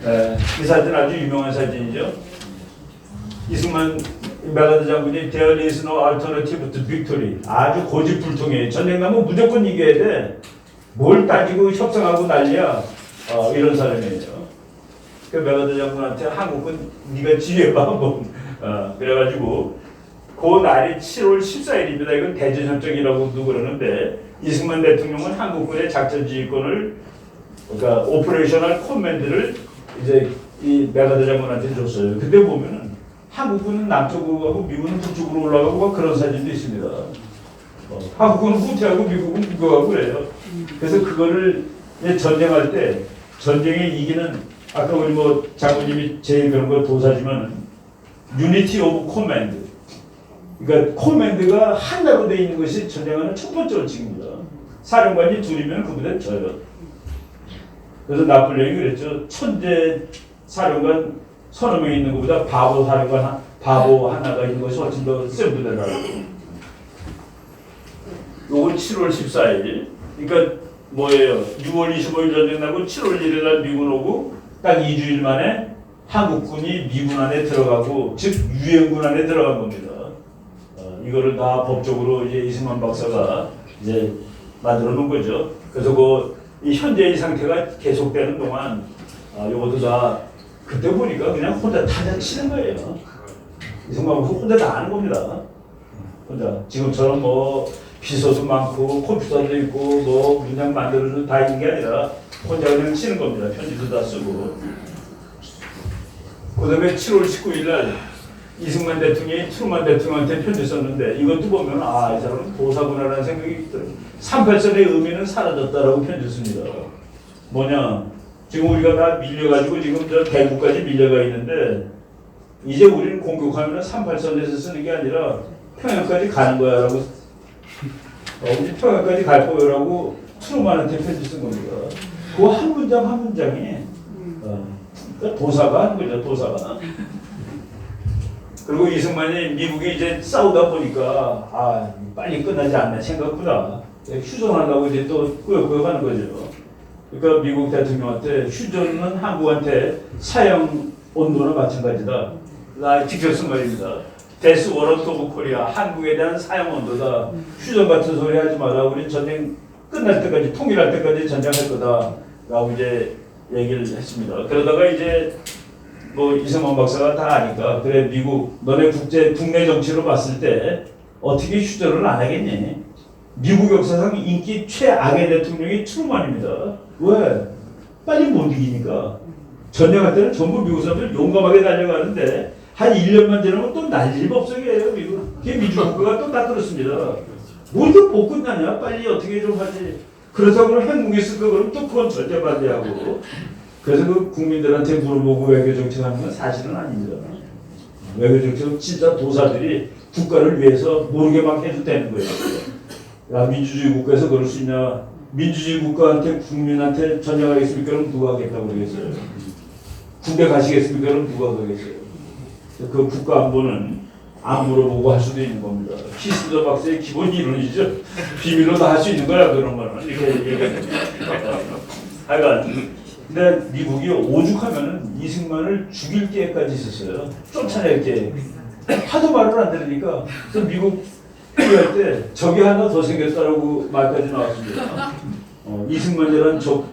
네, 이 사진 아주 유명한 사진이죠. 이승만 메가드 장군이 There is no alternative to victory. 아주 고집불통이에요. 전쟁 나면 무조건 이겨야 돼. 뭘 따지고 협상하고 난리야. 이런 사람이에요. 그 메가드 장군한테 한국은 네가 지휘해봐 한번. 그래가지고 그 날이 7월 14일입니다. 이건 대전협정이라고도 그러는데 이승만 대통령은 한국군의 작전지휘권을 그러니까 오퍼레이셔널 코맨드를 이제 이 메가드 장군한테 줬어요. 그때 보면은 한국군은 남쪽으로 가고 미국은 북쪽으로 올라가고 그런 사진도 있습니다. 한국군은 후퇴하고 미국은 북쪽하고 그래요. 그래서 그거를 전쟁할 때 전쟁에 이기는 아까 우리 뭐 장군님이 제일 그런 거 도사지만 유니티 오브 코맨드. 그러니까 코맨드가 하나로 되어 있는 것이 전쟁하는 첫 번째 원칙입니다. 사령관이 둘이면 그보다 져요. 그래서 나폴레옹이 그랬죠. 천재 사령관 서너 명 있는 것보다 바보 사령관 바보 하나가 있는 것이 훨씬 더 센부대라고. 요건 7월 14일. 그러니까 뭐예요? 6월 25일 전쟁 나고 7월 1일 날 미군 오고 딱 2주일 만에 한국군이 미군 안에 들어가고 즉 유엔군 안에 들어간 겁니다. 이거를 다 법적으로 이제 이승만 박사가 이제 만들어 놓은 거죠. 그래서 이 현재의 상태가 계속되는 동안 요것도 다 그때 보니까 그냥 혼자 타자 치는 거예요. 이승만 박사 혼자 다 하는 겁니다. 혼자 지금처럼 뭐 비서도 많고 컴퓨터도 있고 뭐 문장 만들어도 다 있는 게 아니라 혼자 그냥 치는 겁니다. 편지도 다 쓰고. 그 다음에 7월 19일 날 이승만 대통령이 트루만 대통령한테 편지 썼는데 이것도 보면 이 사람은 도사구나라는 생각이 들어요. 38선의 의미는 사라졌다라고 편지 씁니다. 뭐냐? 지금 우리가 다 밀려가지고 지금 저 대구까지 밀려가 있는데 이제 우리는 공격하면 38선에서 쓰는 게 아니라 평양까지 가는 거야라고 우리 평양까지 갈 거야라고 트루만한테 편지 쓴 겁니다. 그 한 문장 한 문장이 그러니까 도사가 하는 거죠. 도사가. 그리고 이승만이 미국이 이제 싸우다 보니까 빨리 끝나지 않네 생각보다 휴전하려고 이제 또 꾸역꾸역 하는 거죠. 그러니까 미국 대통령한테 휴전은 한국한테 사형 온도나 마찬가지다. 나 직접 쓴 말입니다. 데스 워런트 오브 코리아 한국에 대한 사형 온도다. 휴전 같은 소리 하지 마라. 우리 전쟁 끝날 때까지 통일할 때까지 전쟁할 거다라고 이제 얘기를 했습니다. 그러다가 이제 뭐 이승만 박사가 다 아니까 그래 미국 너네 국내 정치로 봤을 때 어떻게 휴전을 안 하겠니? 미국 역사상 인기 최악의 대통령이 트루만입니다. 왜? 빨리 못 이기니까. 전쟁할 때는 전부 미국 사람들 용감하게 달려가는데 한 1년만 지나면 또 난리법석이에요 미국. 그게 민주국가가 또 다 그렇습니다. 뭘 또 못 끝나냐? 빨리 어떻게 좀 하지. 그렇다고 그러면 핵무기 쓸까 그러면 또 그건 절대 반대하고. 그래서 그 국민들한테 물어보고 외교정책하는 건 사실은 아닙니다. 외교정책은 진짜 도사들이 국가를 위해서 모르게 막 해도 되는 거예요. 야, 민주주의 국가에서 그럴 수 있냐. 민주주의 국가한테 국민한테 전쟁하겠습니까? 그럼 누가 하겠다고 그러겠어요. 군대 가시겠습니까? 그럼 누가 그러겠어요. 그 국가 안보는 안 물어보고 할 수도 있는 겁니다. 키스더 박사의 기본 이론이죠. 비밀로 다 할 수 있는 거야 그런 거는. 이렇게 얘기하는 하여간 근데 미국이 오죽하면은 이승만을 죽일 계획까지 있었어요. 쫓아낼 계획. 하도 말을 안 들으니까 그래서 미국 회의할 때 적이 하나 더 생겼다라고 말까지 나왔습니다. 이승만이라는 적도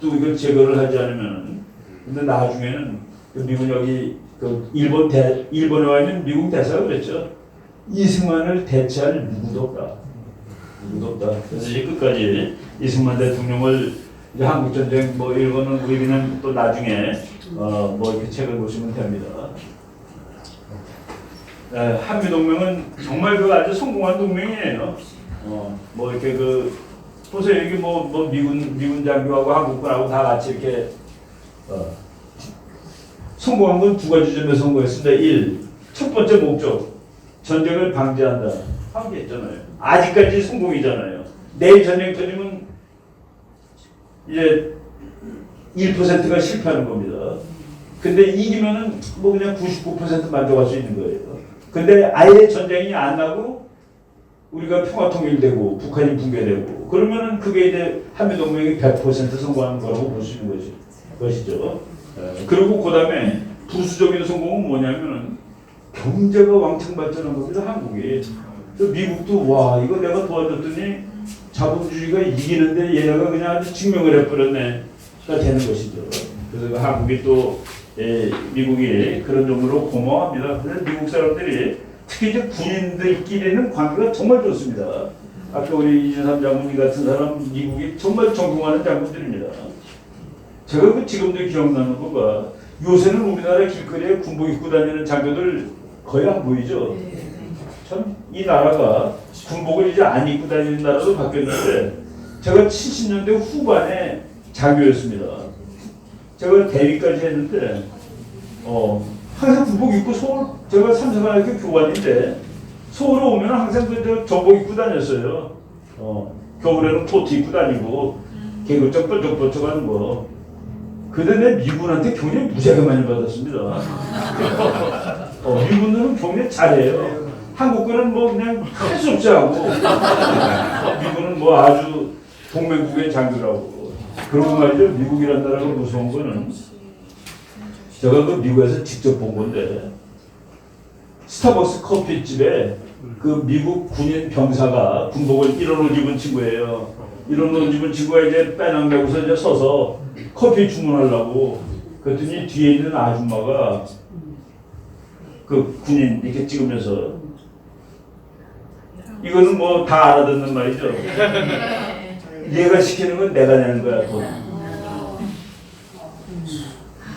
이걸 제거를 하지 않으면 근데 나중에는 그 미국 여기 그 일본에 와 있는 미국 대사가 그랬죠. 이승만을 대체할 누구도 없다. 누구도 없다. 그래서 이제 끝까지 이승만 대통령을 이제 한국전쟁 뭐 일본은 우리는 또 나중에 뭐 이렇게 책을 보시면 됩니다. 한미동맹은 정말 그 아주 성공한 동맹이에요. 뭐 이렇게 그 보세요 이게 뭐 미군 장교하고 한국군하고 다 같이 이렇게 성공한 건 두 가지 점에 성공했습니다. 1. 첫 번째 목적 전쟁을 방지한다. 방지했잖아요. 아직까지 성공이잖아요. 내일 전쟁 터지면 이제 1%가 실패하는 겁니다. 근데 이기면은 뭐 그냥 99% 만족할 수 있는 거예요. 근데 아예 전쟁이 안 나고 우리가 평화 통일되고 북한이 붕괴되고 그러면은 그게 이제 한미동맹이 100% 성공하는 거라고 볼 수 있는 것이죠. 그리고 그 다음에 부수적인 성공은 뭐냐면은 경제가 왕창 발전한 겁니다, 한국이. 그래서 미국도 와 이거 내가 도와줬더니 자본주의가 이기는데 얘네가 그냥 아주 증명을 해버렸네 가 되는 것이죠. 그래서 한국이 또 미국이 그런 점으로 고마워합니다. 그래서 미국 사람들이 특히 이제 군인들끼리는 관계가 정말 좋습니다. 아까 우리 이준삼 장군님 같은 사람 미국이 정말 존경하는 장군들입니다. 제가 그 지금도 기억나는 거가 요새는 우리나라 길거리에 군복 입고 다니는 장교들 거의 안 보이죠. 참 이 나라가 군복을 이제 안 입고 다니는 나라로 바뀌었는데 제가 70년대 후반에 장교였습니다. 제가 대위까지 했는데 항상 군복 입고 서울 제가 삼성학교 교관인데 서울에 오면 항상 그 정복 입고 다녔어요. 겨울에는 코트 입고 다니고 계급적 뾰족뾰족한 거. 근데 내 미군한테 굉장히 무지하게 많이 받았습니다. 미군들은 굉장히 잘해요. 한국군은 뭐 그냥 할 수 없이 하고 미군은 뭐 아주 동맹국의 장교라고. 그러고 말이죠. 미국이란 나라가 무서운 거는 제가 그 미국에서 직접 본 건데 스타벅스 커피집에 그 미국 군인 병사가 군복을 1원 옷 입은 친구예요. 1원 옷 입은 친구가 이제 빼낭 메고서 이제 서서 커피 주문하려고 그랬더니 뒤에 있는 아줌마가 그 군인 이렇게 찍으면서 이거는 뭐 다 알아듣는 말이죠. 얘가 시키는 건 내가 내는 거야.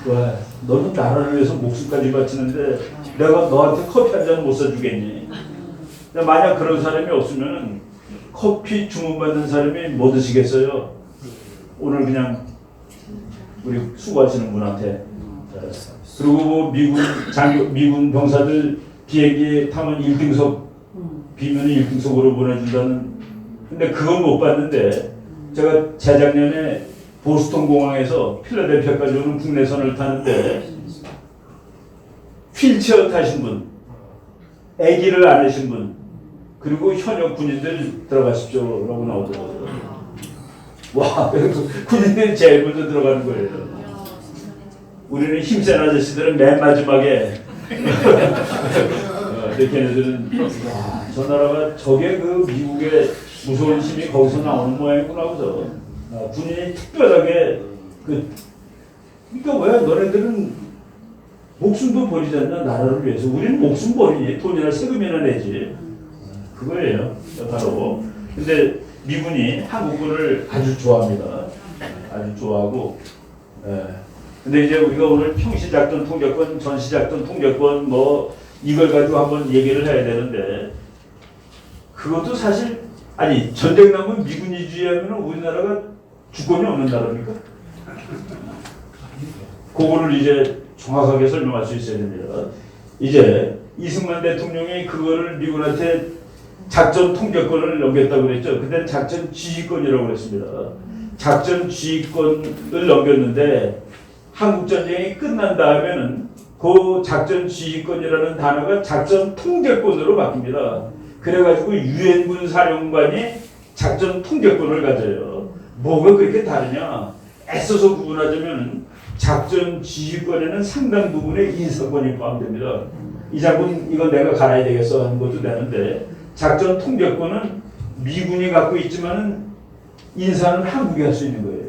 와, 너는 나라를 위해서 목숨까지 바치는데 내가 너한테 커피 한 잔 못 사주겠니? 만약 그런 사람이 없으면 커피 주문받는 사람이 뭐 드시겠어요? 오늘 그냥 우리 수고하시는 분한테. 그리고 뭐 미군 병사들 비행기 타면 1등석 비면 1등석으로 보내준다는. 근데 그건 못 봤는데 제가 재작년에 보스턴 공항에서 필라델피아까지 오는 국내선을 타는데 휠체어 타신 분, 아기를 안으신 분, 그리고 현역 군인들 들어가십시오라고 나오더라고요. 와, 그래서 군인들이 제일 먼저 들어가는 거예요. 우리는 힘센 아저씨들은 맨 마지막에 근데 걔네들은 와, 저 나라가 저게 그 미국의 무서운 힘이 거기서 나오는 모양이구나 하고서 군인이 특별하게 그러니까 왜 너네들은 목숨도 버리지 않냐 나라를 위해서. 우리는 목숨 버리니 돈이나 세금이나 내지. 그거예요 바로. 근데 미군이 한국군을 아주 좋아합니다. 아주 좋아하고. 근데 이제 우리가 오늘 평시작전 통제권, 전시작전 통제권 뭐 이걸 가지고 한번 얘기를 해야 되는데 그것도 사실 아니 전쟁 나면 미군이 주의하면 우리나라가 주권이 없는 나라입니까? 그거를 이제 정확하게 설명할 수 있어야 됩니다. 이제 이승만 대통령이 그거를 미군한테 작전 통제권을 넘겼다고 그랬죠. 그때는 작전 지휘권이라고 그랬습니다. 작전 지휘권을 넘겼는데 한국전쟁이 끝난 다음에는 그 작전 지휘권이라는 단어가 작전 통제권으로 바뀝니다. 그래가지고 유엔군 사령관이 작전 통제권을 가져요. 뭐가 그렇게 다르냐? 애써서 구분하자면 작전 지휘권에는 상당 부분의 인사권이 포함됩니다. 이 장군 이거 내가 갈아야 되겠어 하는 것도 되는데 작전 통제권은 미군이 갖고 있지만은 인사는 한국이 할 수 있는 거예요.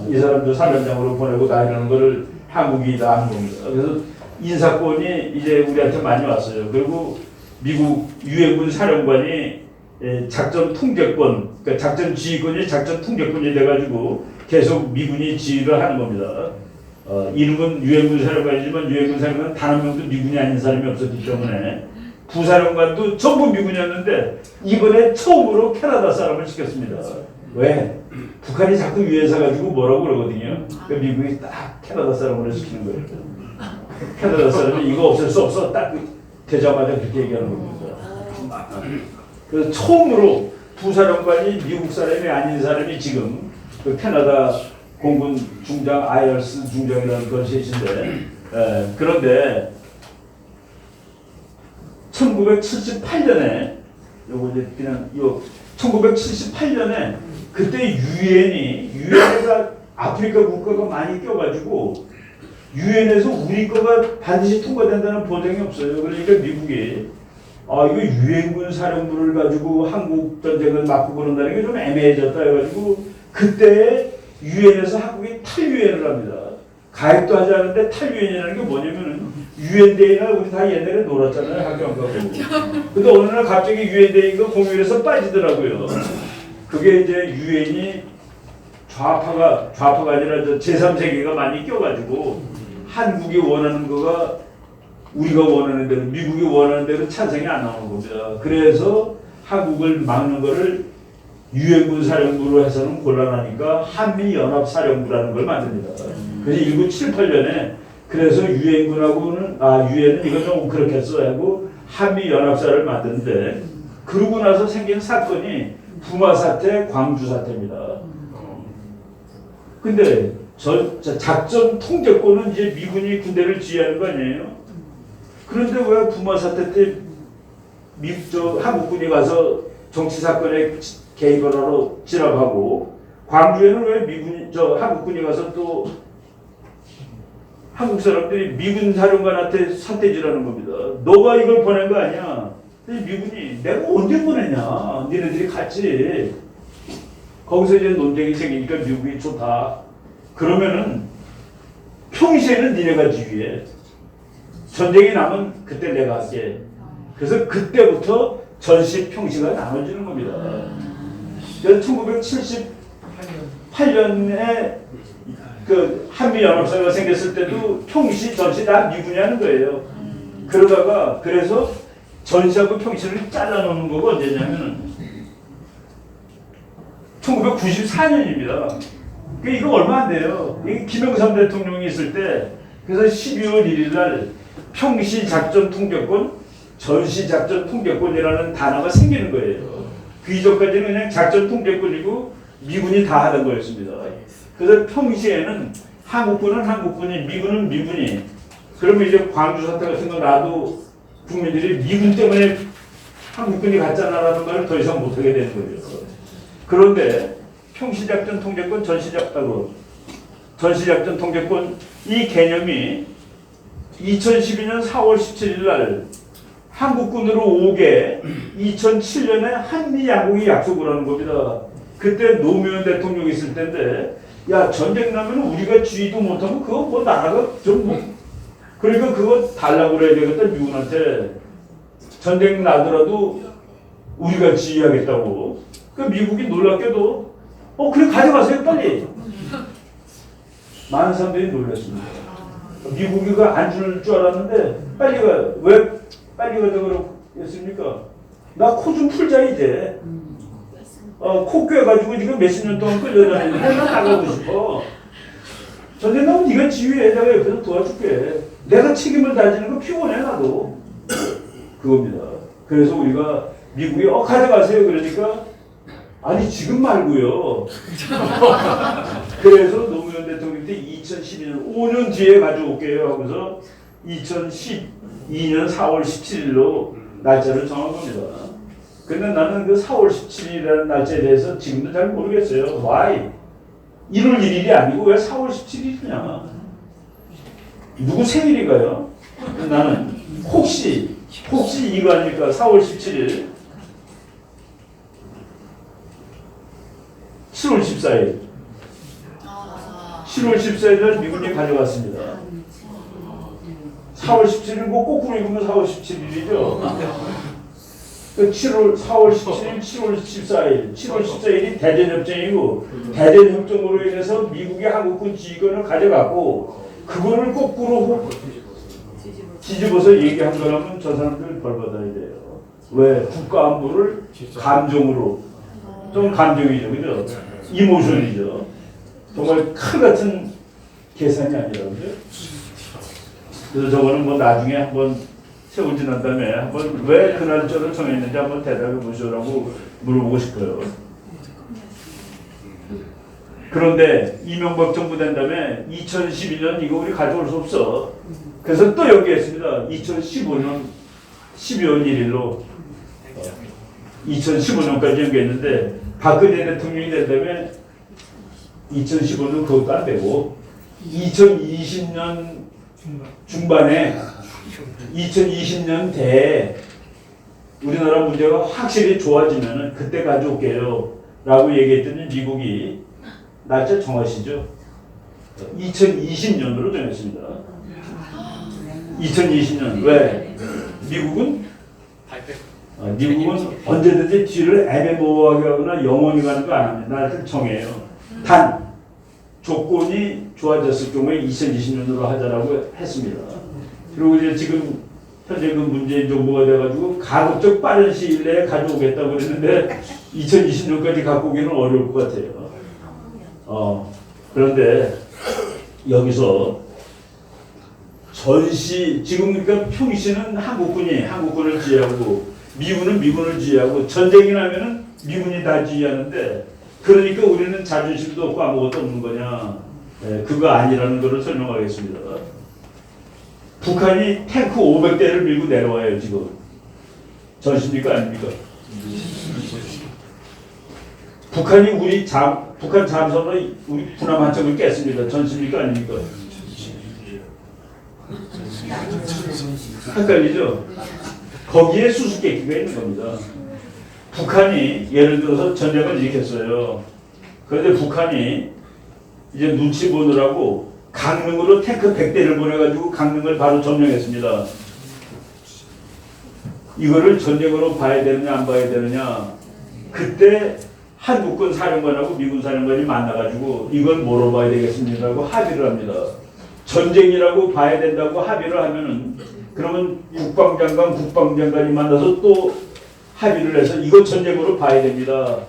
이 사람도 사령장으로 보내고 다 이러는 거를 한국이 다 하는 겁니다. 그래서 인사권이 이제 우리한테 많이 왔어요. 그리고 미국 유엔군 사령관이 작전 통제권, 그러니까 작전 지휘권이 작전 통제권이 돼가지고 계속 미군이 지휘를 하는 겁니다. 이름은 유엔군 사령관이지만 유엔군 사령관은 단 한 명도 미군이 아닌 사람이 없었기 때문에 부사령관도 전부 미군이었는데 이번에 처음으로 캐나다 사람을 시켰습니다. 왜? 북한이 자꾸 위에서 가지고 뭐라고 그러거든요. 그러니까 미국이 딱 캐나다 사람으로 시키는 거예요. 캐나다 사람이 이거 없앨 수 없어. 딱 되자마자 그렇게 얘기하는 겁니다. 그래서 처음으로 부사령관이 미국 사람이 아닌 사람이 지금 그 캐나다 공군 중장 아이얼스 중장이라는 걸 셋인데 그런데 1978년에 요거 이제 그냥 요 1978년에 그때 유엔이 아프리카 국가가 많이 껴가지고 유엔에서 우리 거가 반드시 통과된다는 보장이 없어요. 그러니까 미국이 이거 유엔군 사령부를 가지고 한국 전쟁을 막고 그런다는 게 좀 애매해졌다 해가지고 그때 유엔에서 한국이 탈유엔을 합니다. 가입도 하지 않는데 탈유엔이라는 게 뭐냐면은 유엔데이나 우리 다 옛날에 놀았잖아요. 학교 안 가고. 근데 어느 날 갑자기 유엔데이가 공휴일에서 빠지더라고요. 그게 이제 유엔이 좌파가 아니라 제3세계가 많이 껴가지고 한국이 원하는 거가 우리가 원하는 대로 미국이 원하는 대로 찬성이 안 나오는 겁니다. 그래서 한국을 막는 거를 유엔군 사령부로 해서는 곤란하니까 한미연합사령부라는 걸 만듭니다. 그래서 1978년에 그래서 유엔군하고는 유엔은 이거 좀 그렇겠어 하고 한미연합사를 만드는데 그러고 나서 생긴 사건이 부마 사태, 광주 사태입니다. 근데 작전 통제권은 이제 미군이 군대를 지휘하는 거 아니에요? 그런데 왜 부마 사태 때 한국군이 가서 정치 사건에 개입을 하러 진압하고 광주에는 왜 한국군이 가서 또 한국 사람들이 미군 사령관한테 산대질하는 겁니다. 너가 이걸 보낸 거 아니야? 미군이 내가 언제 보냈냐? 니네들이 같이 거기서 이제 논쟁이 생기니까 미국이 좋다. 그러면은 평시에는 니네가 지휘해. 전쟁이 나면 그때 내가 할게. 그래서 그때부터 전시 평시가 나눠지는 겁니다. 그래서 1978년에 그 한미연합사가 생겼을 때도 평시, 전시 다 미군이 하는 거예요. 그러다가 그래서 전시하고 평시를 잘라놓는 거가 언제냐면 1994년입니다. 이거 얼마 안 돼요. 이게 김영삼 대통령이 있을 때 그래서 12월 1일 날 평시작전통제권, 전시작전통제권이라는 단어가 생기는 거예요. 그 이전까지는 그냥 작전통제권이고 미군이 다 하던 거였습니다. 그래서 평시에는 한국군은 한국군이, 미군은 미군이. 그러면 이제 광주 사태 같은 거 나도 국민들이 미군 때문에 한국군이 갔잖아라는 말을 더 이상 못하게 되는 거죠. 그런데 평시작전통제권, 전시작전통제권 이 개념이 2012년 4월 17일 날 한국군으로 5개 2007년에 한미양국이 약속을 하는 겁니다. 그때 노무현 대통령이 있을 때인데 야 전쟁 나면 우리가 지휘도 못하고 그거 뭐 나라가 좀 그러니까 그거 달라고 그래야 되겠다 미군한테. 전쟁 나더라도 우리가 지휘하겠다고. 그 미국이 놀랍게도 그래 가져가세요 빨리. 많은 사람들이 놀랐습니다. 미국이 안 줄 줄 알았는데 빨리 가. 왜 빨리 가자고 그랬습니까? 나 코 좀 풀자 이제. 코 꿰가지고 지금 몇십 년 동안 끌려다니는데 나 나가고 싶어. 전쟁 나면 네가 지휘해. 내가 옆에서 도와줄게. 내가 책임을 다지는 거 피곤해 나도. 그겁니다. 그래서 우리가 미국이 가져가세요 그러니까 아니 지금 말고요. 그래서 노무현 대통령 때 2012년 5년 뒤에 가져올게요 하고서 2012년 4월 17일로 날짜를 정한 겁니다. 근데 나는 그 4월 17일이라는 날짜에 대해서 지금도 잘 모르겠어요. Why? 1월 1일이 아니고 왜 4월 17일이냐? 누구 생일인가요? 나는 혹시 이거 아닙니까? 4월 17일 7월 14일 7월 14일 미군이 가져갔습니다. 4월 17일 뭐 거꾸로 읽으면 4월 17일이죠. 4월 17일, 7월 14일, 7월 14일이 대전협정이고 대전협정으로 인해서 미국이 한국군 지휘권을 가져갔고 그거를 거꾸로 뒤집어서 얘기한 거라면 저 사람들 벌 받아야 돼요. 왜? 국가안보를 감정으로 좀 감정이죠, 그죠? 이모션이죠. 정말 칼 같은 계산이 아니라고요. 그래서 저거는 뭐 나중에 한번 세월 지난 다음에 한번 왜 그 날짜를 정했는지 한번 대답해 보시라고 물어보고 싶어요. 그런데 이명박 정부 된 다음에 2012년 이거 우리 가져올 수 없어. 그래서 또 연기했습니다. 2015년 12월 1일로 2015년까지 연기했는데 박근혜 대통령이 된 다음에 2015년 그것도 안 되고 2020년 중반에 2020년 대에 우리나라 문제가 확실히 좋아지면은 그때 가져올게요 라고 얘기했더니 미국이 날짜 정하시죠. 2020년으로 정했습니다. 2020년. 왜? 미국은 언제든지 뒤를 애매모호하게 하거나 영원히 가는 거 안 합니다. 날짜를 정해요. 단 조건이 좋아졌을 경우에 2020년으로 하자라고 했습니다. 그리고 이제 지금 현재 그 문재인 정부가 돼가지고 가급적 빠른 시일 내에 가져오겠다고 그랬는데 2020년까지 갖고 오기는 어려울 것 같아요. 그런데 여기서 전시 지금 그러니까 평시는 한국군을 지휘하고 미군은 미군을 지휘하고 전쟁이 나면은 미군이 다 지휘하는데 그러니까 우리는 자존심도 없고 아무것도 없는 거냐? 그거 아니라는 것을 설명하겠습니다. 북한이 탱크 500대를 밀고 내려와요 지금. 전시입니까 아닙니까? 북한이 북한 잠수함으로 우리 군함 한 척을 깼습니다. 전시입니까 아닙니까? 헷갈리죠? 거기에 수수께끼가 있는 겁니다. 북한이 예를 들어서 전쟁을 일으켰어요. 그런데 북한이 이제 눈치 보느라고 강릉으로 탱크 100대를 보내가지고 강릉을 바로 점령했습니다. 이거를 전쟁으로 봐야 되느냐 안 봐야 되느냐. 그때 한국군 사령관하고 미군 사령관이 만나가지고 이걸 뭐로 봐야 되겠습니까? 합의를 합니다. 전쟁이라고 봐야 된다고 합의를 하면은 그러면 국방장관이 만나서 또 합의를 해서 이거 전쟁으로 봐야 됩니다.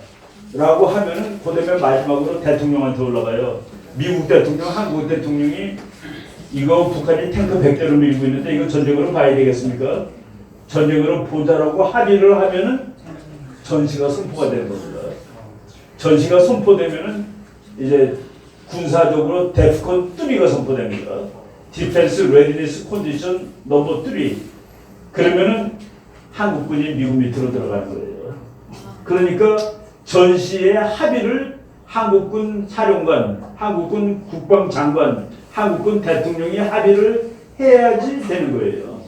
라고 하면은 그다음에 마지막으로 대통령한테 올라가요. 미국 대통령, 한국 대통령이 이거 북한이 탱크 100대를 밀고 있는데 이거 전쟁으로 봐야 되겠습니까? 전쟁으로 보자라고 합의를 하면은 전시가 선포가 되는 겁니다. 전시가 선포되면은 이제 군사적으로 데프콘 3가 선포됩니다. 디펜스 레디니스 컨디션 넘버 3. 그러면은 한국군이 미국 밑으로 들어가는 거예요. 그러니까 전시의 합의를 한국군 사령관, 한국군 국방장관, 한국군 대통령이 합의를 해야지 되는 거예요.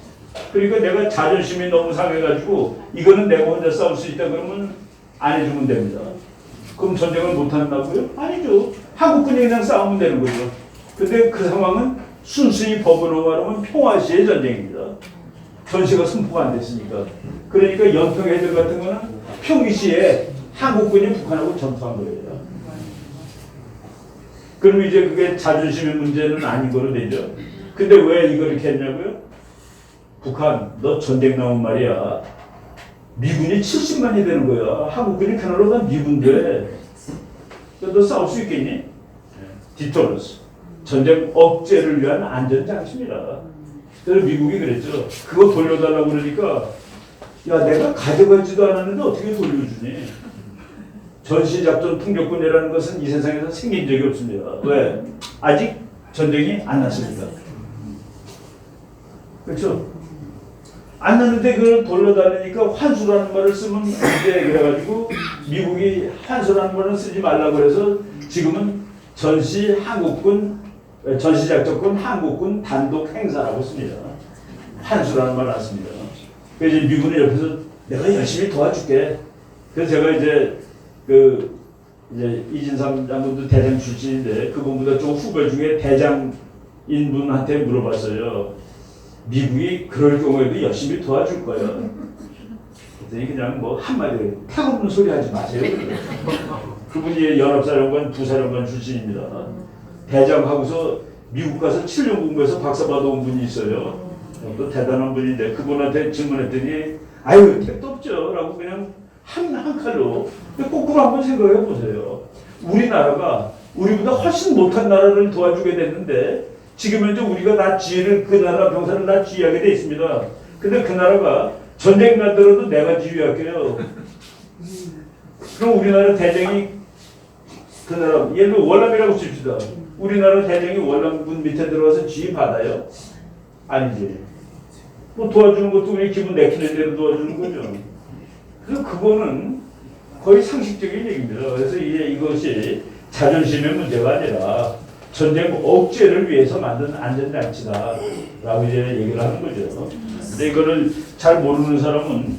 그러니까 내가 자존심이 너무 상해가지고 이거는 내가 혼자 싸울 수 있다 그러면 안 해주면 됩니다. 그럼 전쟁을 못 한다고요? 아니죠. 한국군이 그냥 싸우면 되는 거죠. 근데 그 상황은 순수히 법으로 말하면 평화시의 전쟁입니다. 전시가 선포가 안 됐으니까. 그러니까 연평해전 같은 거는 평시에 한국군이 북한하고 전투한 거예요. 그럼 이제 그게 자존심의 문제는 아닌 거로 되죠. 근데 왜 이걸 이렇게 했냐고요? 북한, 너 전쟁 나온 말이야. 미군이 70만이 되는 거야. 한국군이 캐나다 미군데. 너 싸울 수 있겠니? 디터런스. 전쟁 억제를 위한 안전장치입니다. 그래서 미국이 그랬죠. 그거 돌려달라고 그러니까 야 내가 가져가지도 않았는데 어떻게 돌려주니? 전시작전 풍격군이라는 것은 이 세상에서 생긴 적이 없습니다. 왜? 아직 전쟁이 안 났습니다. 그렇죠? 안 났는데 그걸 돌려달라니까 환수라는 말을 쓰면 안 돼. 그래가지고 미국이 환수라는 말을 쓰지 말라고 그래서 지금은 전시작전군 한국군 단독 행사라고 씁니다. 환수라는 말을 안 씁니다. 그래서 미군이 옆에서 내가 열심히 도와줄게. 그래서 제가 이제 이진삼 장군도 대장 출신인데 그분보다 좀 후배 중에 대장인 분한테 물어봤어요. 미국이 그럴 경우에도 열심히 도와줄 거예요. 그랬더니 그냥 뭐 한마디로 태없는 소리 하지 마세요. 그분이 연합사령관, 부사령관 출신입니다. 대장하고서 미국 가서 7년 공부해서 박사 받아온 분이 있어요. 또 대단한 분인데 그분한테 질문했더니 아유 택도 없죠 라고 그냥 한 칼로. 근데 거꾸로 한번 생각해 보세요. 우리나라가 우리보다 훨씬 못한 나라를 도와주게 됐는데 지금 현재 우리가 다 지휘를 그 나라 병사를 다 지휘하게 돼 있습니다. 근데 그 나라가 전쟁 나더라도 내가 지휘할게요. 그럼 우리나라 대장이 그 나라 예를 들어 월남이라고 칩시다. 우리나라 대장이 월남군 밑에 들어가서 지휘 받아요? 아니지. 뭐 도와주는 것도 우리 기분 내키는 대로 도와주는 거죠. 그래서 그거는 거의 상식적인 얘기입니다. 그래서 이것이 자존심의 문제가 아니라 전쟁 억제를 위해서 만든 안전장치다라고 이제 얘기를 하는 거죠. 근데 이거를 잘 모르는 사람은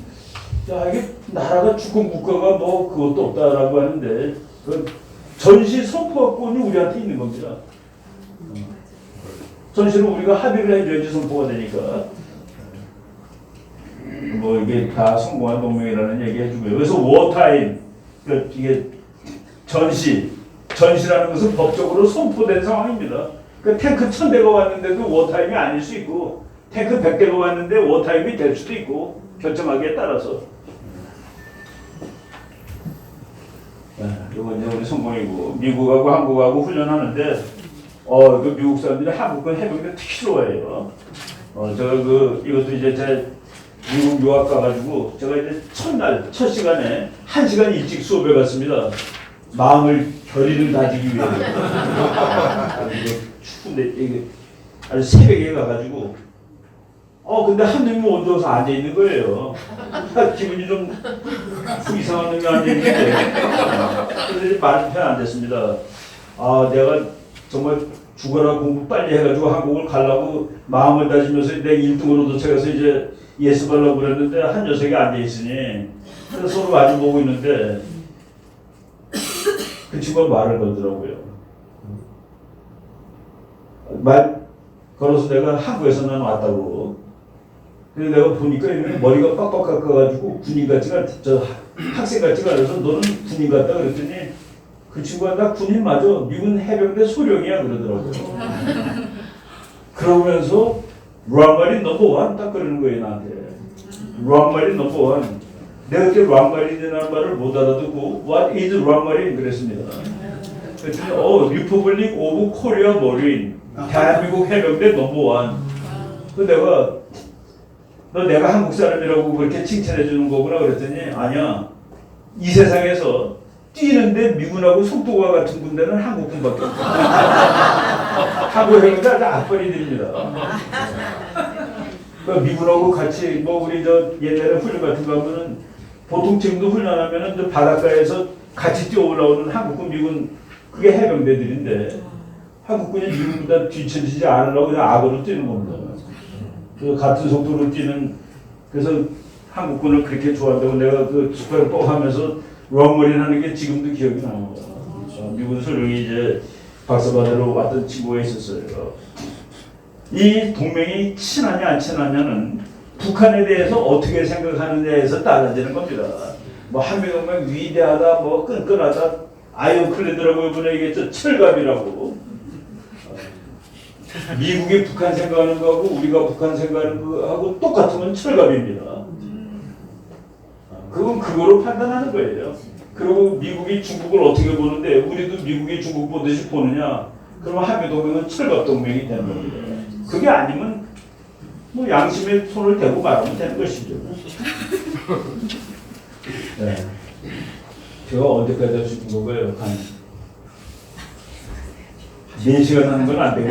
야 이게 나라가 주권 국가가 뭐 그것도 없다라고 하는데 그 전시 선포권이 우리한테 있는 겁니다. 전시는 우리가 합의를 해줘야지 선포가 되니까. 뭐 이게 다 성공한 동맹이라는 얘기 해주고요. 그래서 워타임, 이게 전시라는 것은 법적으로 선포된 상황입니다. 그 탱크 1000대가 왔는데도 워타임이 아닐 수 있고 탱크 100대가 왔는데 워타임이 될 수도 있고 결정하기에 따라서. 이건 이제 우리 성공이고 미국하고 한국하고 훈련하는데 그 미국 사람들이 한국군 해병대 특히 좋아해요. 이것도 이제 제 미국 유학 가가지고 제가 이제 첫 시간에 1시간 일찍 수업에 갔습니다. 마음을 결의를 다지기 위해. 이게 추운데 이게 아주 새벽에 가가지고 근데 한 놈이 온도에서 앉아 있는 거예요. 기분이 좀 이상한 놈이 앉아 있는데 그래서 말이 편 안 됐습니다. 내가 정말 죽어라 공부 빨리 해가지고 한국을 가려고 마음을 다지면서 내 1등으로 도착해서 이제 예습 하려고 그랬는데 한 녀석이 앉아 있으니 그래서 서로 마주 보고 있는데 그 친구가 말을 걸더라고요. 말 걸어서 내가 한국에서 난 왔다고. 근데 내가 보니까 머리가 빡빡 깎아가지고 군인 같지가 학생 같지가 않아서 너는 군인 같다 그랬더니 그 친구가 나 군인 맞아. 미군 해병대 소령이야 그러더라고요. 그러면서 락마린 넘버원 딱 그러는 거예요 나한테. 락마린 넘버원. 내가 그때 락마린이라는 말을 못 알아듣고 What is 락마린 그랬습니다. 그랬더니 리퍼블릭 오브 코리아 머린 대한민국 해병대 넘버원. 내가 한국 사람이라고 그렇게 칭찬해 주는 거구나 그랬더니 아니야. 이 세상에서 뛰는데 미군하고 속도가 같은 군대는 한국군밖에 없다. 한국 해병대 아주 악벌이들입니다. 미군하고 같이 우리 옛날에 훈련 같은 거 하면은 보통 지금도 훈련하면은 바닷가에서 같이 뛰어 올라오는 한국군 미군 그게 해병대들인데 한국군이 미군보다 뒤처지지 않으려고 그냥 악으로 뛰는 겁니다. 같은 속도로 뛰는 그래서 한국군을 그렇게 좋아한다고 내가 그 축구를 뻥 하면서 롱머린 하는 게 지금도 기억이 납니다. 미군 소령이 이제 박사받으러 왔던 친구가 있었어요. 이 동맹이 친하냐 안 친하냐는 북한에 대해서 어떻게 생각하느냐에서 달라지는 겁니다. 한미동맹 위대하다, 끈끈하다, 아이언클레드라고 이번에 얘기했죠. 철갑이라고. 미국이 북한 생각하는 거하고 우리가 북한 생각하는 거하고 똑같으면 철갑입니다. 그건 그거로 판단하는 거예요. 그리고 미국이 중국을 어떻게 보는데 우리도 미국이 중국 보듯이 보느냐? 그러면 한미동맹은 철갑동맹이 되는 겁니다. 그게 아니면 양심에 손을 대고 말하면 되는 것이죠. 네. 제가 언제까지 할 수 있는 건가요? 한 4시간 하는 건 안 되고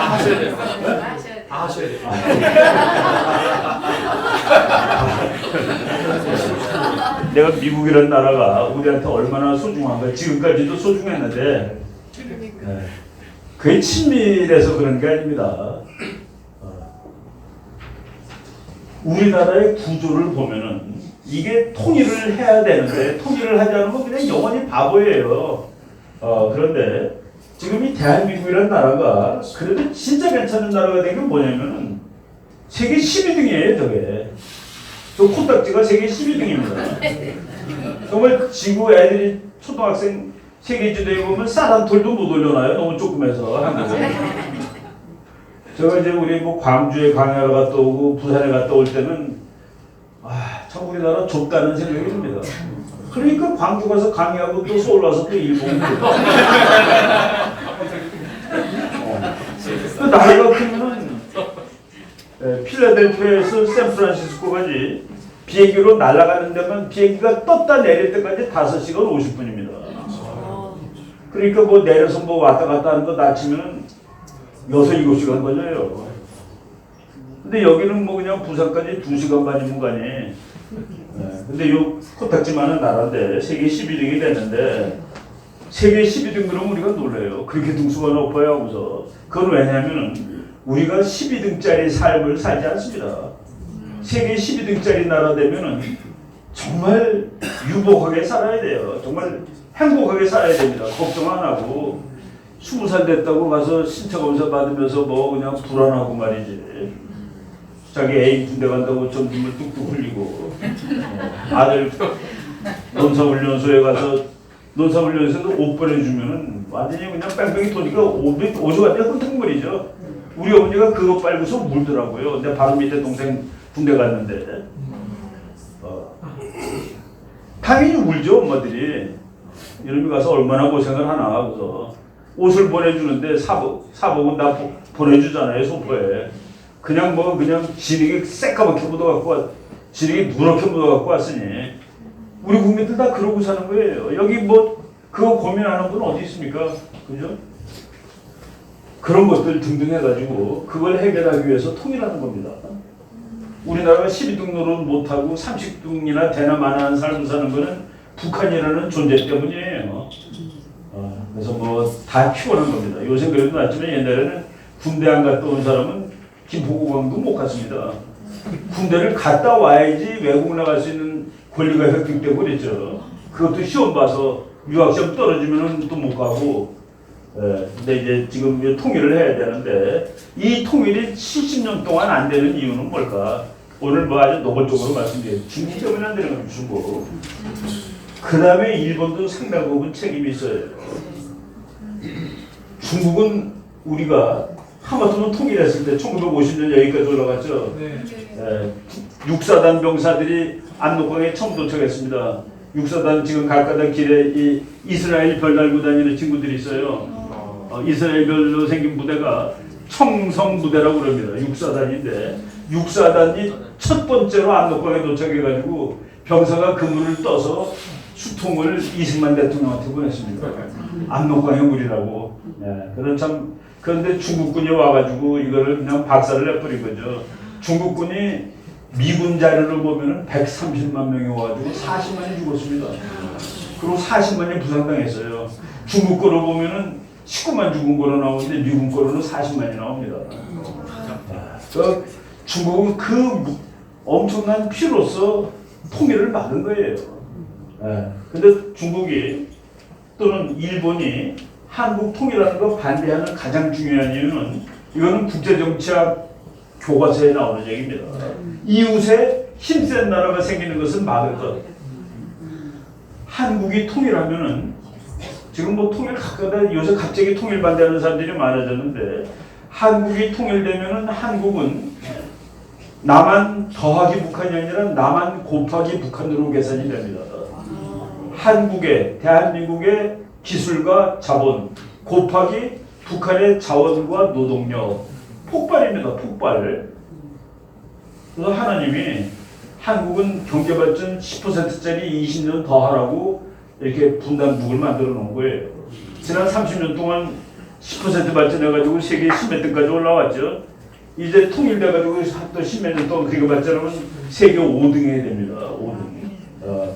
하셔야 돼요. 하셔야 돼요. 내가 미국이라는 나라가 우리한테 얼마나 소중한가. 지금까지도 소중했는데 그게 친밀해서 그런 게 아닙니다. 우리나라의 구조를 보면은 이게 통일을 해야 되는데 통일을 하지 않으면 그냥 영원히 바보예요. 그런데 지금 이 대한민국이라는 나라가 그래도 진짜 괜찮은 나라가 된 게 뭐냐면은 세계 12등이에요 저게. 저 코딱지가 세계 12등입니다. 정말 지구 애들이 초등학생 세계지도에 보면 쌀한 톨도 못 올려놔요. 너무 조그매서 한국에. 제가 이제 우리 광주에 강야를 갔다 오고 부산에 갔다 올 때는 참 우리나라 좁다는 생각이 듭니다. 그러니까 광주 가서 강의하고 또 서울 와서 또 일본 나이가 크면은 필라델피아에서 샌프란시스코까지 비행기로 날아가는 데만 비행기가 떴다 내릴 때까지 5시간 50분입니다. 그러니까 내려서 왔다 갔다 하는 거 낮추면은 6-7시간 걸려요. 근데 여기는 그냥 부산까지 2시간 반이면 가니. 근데 요 코딱지만한 나라인데 세계 11등이 됐는데 세계 12등 그러면 우리가 놀라요. 그렇게 등수가 높아요 하고서. 그건 왜냐하면 우리가 12등짜리 삶을 살지 않습니다. 세계 12등짜리 나라 되면은 정말 유복하게 살아야 돼요. 정말 행복하게 살아야 됩니다. 걱정 안 하고 20살 됐다고 가서 신체검사 받으면서 뭐 그냥 불안하고 말이지. 자기 애인 군대 간다고 좀 눈물 뚝뚝 흘리고 아들 논사훈련소에 가서 논사훈련소에서 옷 보내주면은 완전히 그냥 뺑뺑이 도니까 옷이 완전 흠탕물이죠. 우리 어머니가 그거 빨고서 물더라고요. 근데 바로 밑에 동생 군대 갔는데 당연히 울죠 엄마들이. 이놈이 가서 얼마나 고생을 하나 하고서 옷을 보내주는데 사복은 다 보내주잖아요 소포에. 그냥 뭐 그냥 지르기 새까맣게 묻어갖고 지르기 누렇게 묻어갖고 왔으니 우리 국민들 다 그러고 사는 거예요. 여기 뭐 그거 고민하는 분 어디 있습니까? 그죠? 그런 것들 등등 해가지고 그걸 해결하기 위해서 통일하는 겁니다. 우리나라가 12등 노릇 못하고 30등이나 되나 마나한 삶을 사는 거는 북한이라는 존재 때문이에요. 그래서 뭐 다 피곤한 겁니다. 요새 그래도 낫지만 옛날에는 군대 안 갔다 온 사람은 김포공항도 못 갔습니다. 군대를 갔다 와야지 외국 나갈 수 있는 권리가 획득되고 그랬죠. 그것도 시험 봐서 유학시험 떨어지면 또 못 가고. 근데 이제 지금 통일을 해야 되는데 이 통일이 70년 동안 안 되는 이유는 뭘까? 오늘 뭐 아주 노골적으로 말씀드려요. 중국 때문에 안 되는 겁니다. 중국. 그 다음에 일본도 상당 부분 책임이 있어요. 중국은 우리가 하마터면 통일했을 때 1950년 여기까지 올라갔죠. 육사단 병사들이 압록강에 처음 도착했습니다. 육사단 지금 갈가던 길에 이 이스라엘 별 달고 다니는 친구들이 있어요. 이스라엘 별로 생긴 부대가 청성 부대라고 그럽니다. 육사단인데 육사단이 첫 번째로 압록강에 도착해가지고 병사가 그물을 떠서 수통을 이승만 대통령한테 보냈습니다. 압록강의 물이라고. 그런데 중국군이 와가지고 이거를 그냥 박살을 내버린 거죠. 중국군이 미군 자료를 보면은 130만 명이 와가지고 40만이 죽었습니다. 그리고 40만이 부상당했어요. 중국 거로 보면은 19만 죽은 거로 나오는데 미군 거로는 40만이 나옵니다. 중국은 그 엄청난 피로서 통일을 막은 거예요. 근데 중국이 또는 일본이 한국 통일하는 거 반대하는 가장 중요한 이유는 이거는 국제정치학 교과서에 나오는 얘기입니다. 이웃에 힘센 나라가 생기는 것은 막을 것. 한국이 통일하면은 지금 뭐 통일 가까다 요새 갑자기 통일 반대하는 사람들이 많아졌는데 한국이 통일되면은 한국은 남한 더하기 북한이 아니라 남한 곱하기 북한으로 계산이 됩니다. 한국의 대한민국의 기술과 자본 곱하기 북한의 자원과 노동력 폭발입니다. 폭발. 그래서 하나님이 한국은 경제발전 10%짜리 20년 더 하라고 이렇게 분단국을 만들어 놓은 거예요. 지난 30년 동안 10% 발전해가지고 세계 10몇 등까지 올라왔죠. 이제 통일돼가지고 또 10몇 년 동안 그게 발전하면 세계 5등 해야 됩니다. 5등.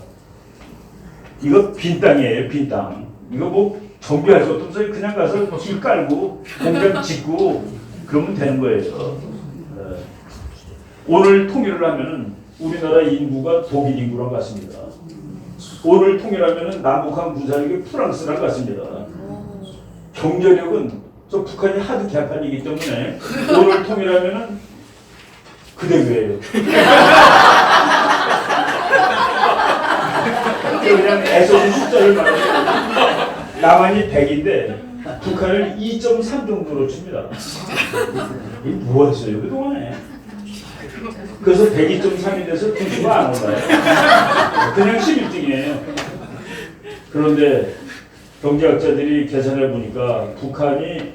이거 빈 땅이에요. 빈 땅. 이거 뭐 정비할 것도 없어요. 그냥 가서 길 깔고 공장 짓고 그러면 되는 거예요. 오늘 통일을 하면은 우리나라 인구가 독일 인구랑 같습니다. 오늘 통일하면은 남북한 군사력이 프랑스랑 같습니다. 경제력은 저 북한이 하드 개판이기 때문에 오늘 통일하면은 그대로예요. 그냥 애써서 숫자를 말해요. 남한이 100인데 북한을 2.3 정도로 칩니다. 이 뭐였어요 그동안에? 그래서 102.3이 돼서 등수가 안 올라요. 그냥 11등이에요. 그런데 경제학자들이 계산해 보니까 북한이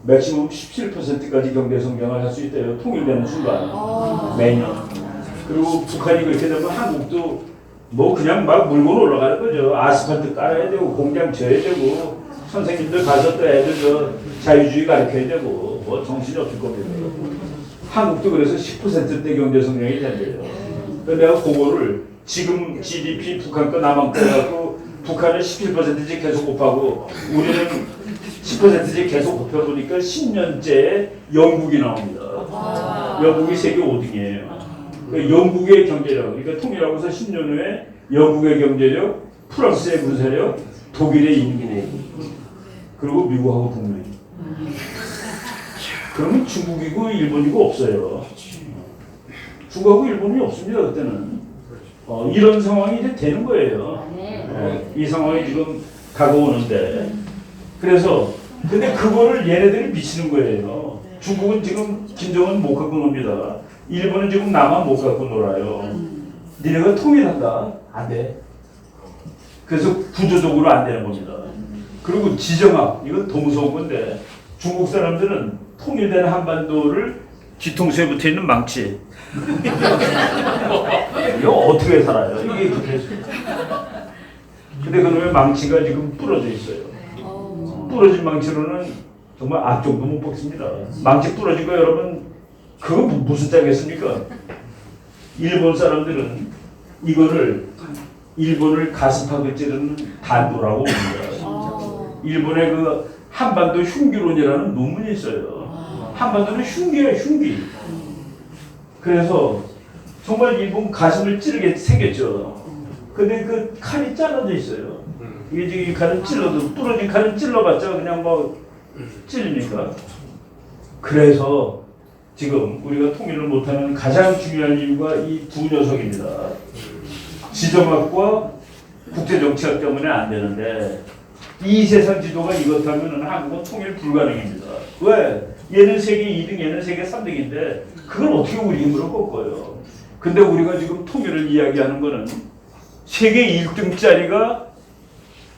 맥시멈 17%까지 경제 성장을 할 수 있대요. 통일되는 순간 매년. 그리고 북한이 그렇게 되면 한국도 뭐 그냥 막 물건 올라가는 거죠. 아스팔트 깔아야 되고 공장 져야 되고 선생님들 가서 또 애들 저 자유주의 가르쳐야 되고 뭐 정신이 없을 겁니다. 한국도 그래서 10%대 경제 성장이 된대요. 그래서 내가 그거를 지금 GDP 북한 거 남한 거 해갖고 북한은 17%씩 계속 곱하고 우리는 10%씩 계속 곱혀보니까 10년째에 영국이 나옵니다. 영국이 세계 5등이에요. 그러니까 영국의 경제력, 그러니까 통일하고서 10년 후에 영국의 경제력, 프랑스의 군사력, 독일의 인기내, 그리고 미국하고 북미. 그러면 중국이고 일본이고 없어요. 중국하고 일본이 없습니다. 그때는. 이런 상황이 이제 되는 거예요. 이 상황이 지금 다가오는데. 그래서 근데 그거를 얘네들이 미치는 거예요. 중국은 지금 김정은 못 갖고 놉니다. 일본은 지금 남한 못 갖고 놀아요. 니네가 통일한다? 안 돼. 그래서 구조적으로 안 되는 겁니다. 그리고 지정학, 이건 더 무서운 건데 중국 사람들은 통일된 한반도를 뒤통수에 붙어 있는 망치. 이거 어떻게 살아요? 이게 그렇게. 근데 그놈의 망치가 지금 부러져 있어요. 부러진 망치로는 정말 앞쪽도 못 뽑습니다. 망치 부러진 거 여러분, 그거 무슨 짝이겠습니까? 일본 사람들은 이거를 일본을 가슴팍을 찌르는 단도라고 봅니다. 일본의 그 한반도 흉기론이라는 논문이 있어요. 한반도는 흉기예요, 흉기. 그래서 정말 일본 가슴을 찌르게 생겼죠. 근데 그 칼이 잘라져 있어요. 이게 지금 이 칼은 찔러도, 부러진 칼은 찔러봤자 그냥 뭐 찔립니까? 그래서 지금 우리가 통일을 못하는 가장 중요한 이유가 이 두 녀석입니다. 지정학과 국제정치학 때문에 안 되는데 이 세상 지도가 이렇다면 한국은 통일 불가능입니다. 왜? 얘는 세계 2등, 얘는 세계 3등인데 그걸 어떻게 우리 힘으로 꺾어요? 근데 우리가 지금 통일을 이야기하는 거는 세계 1등짜리가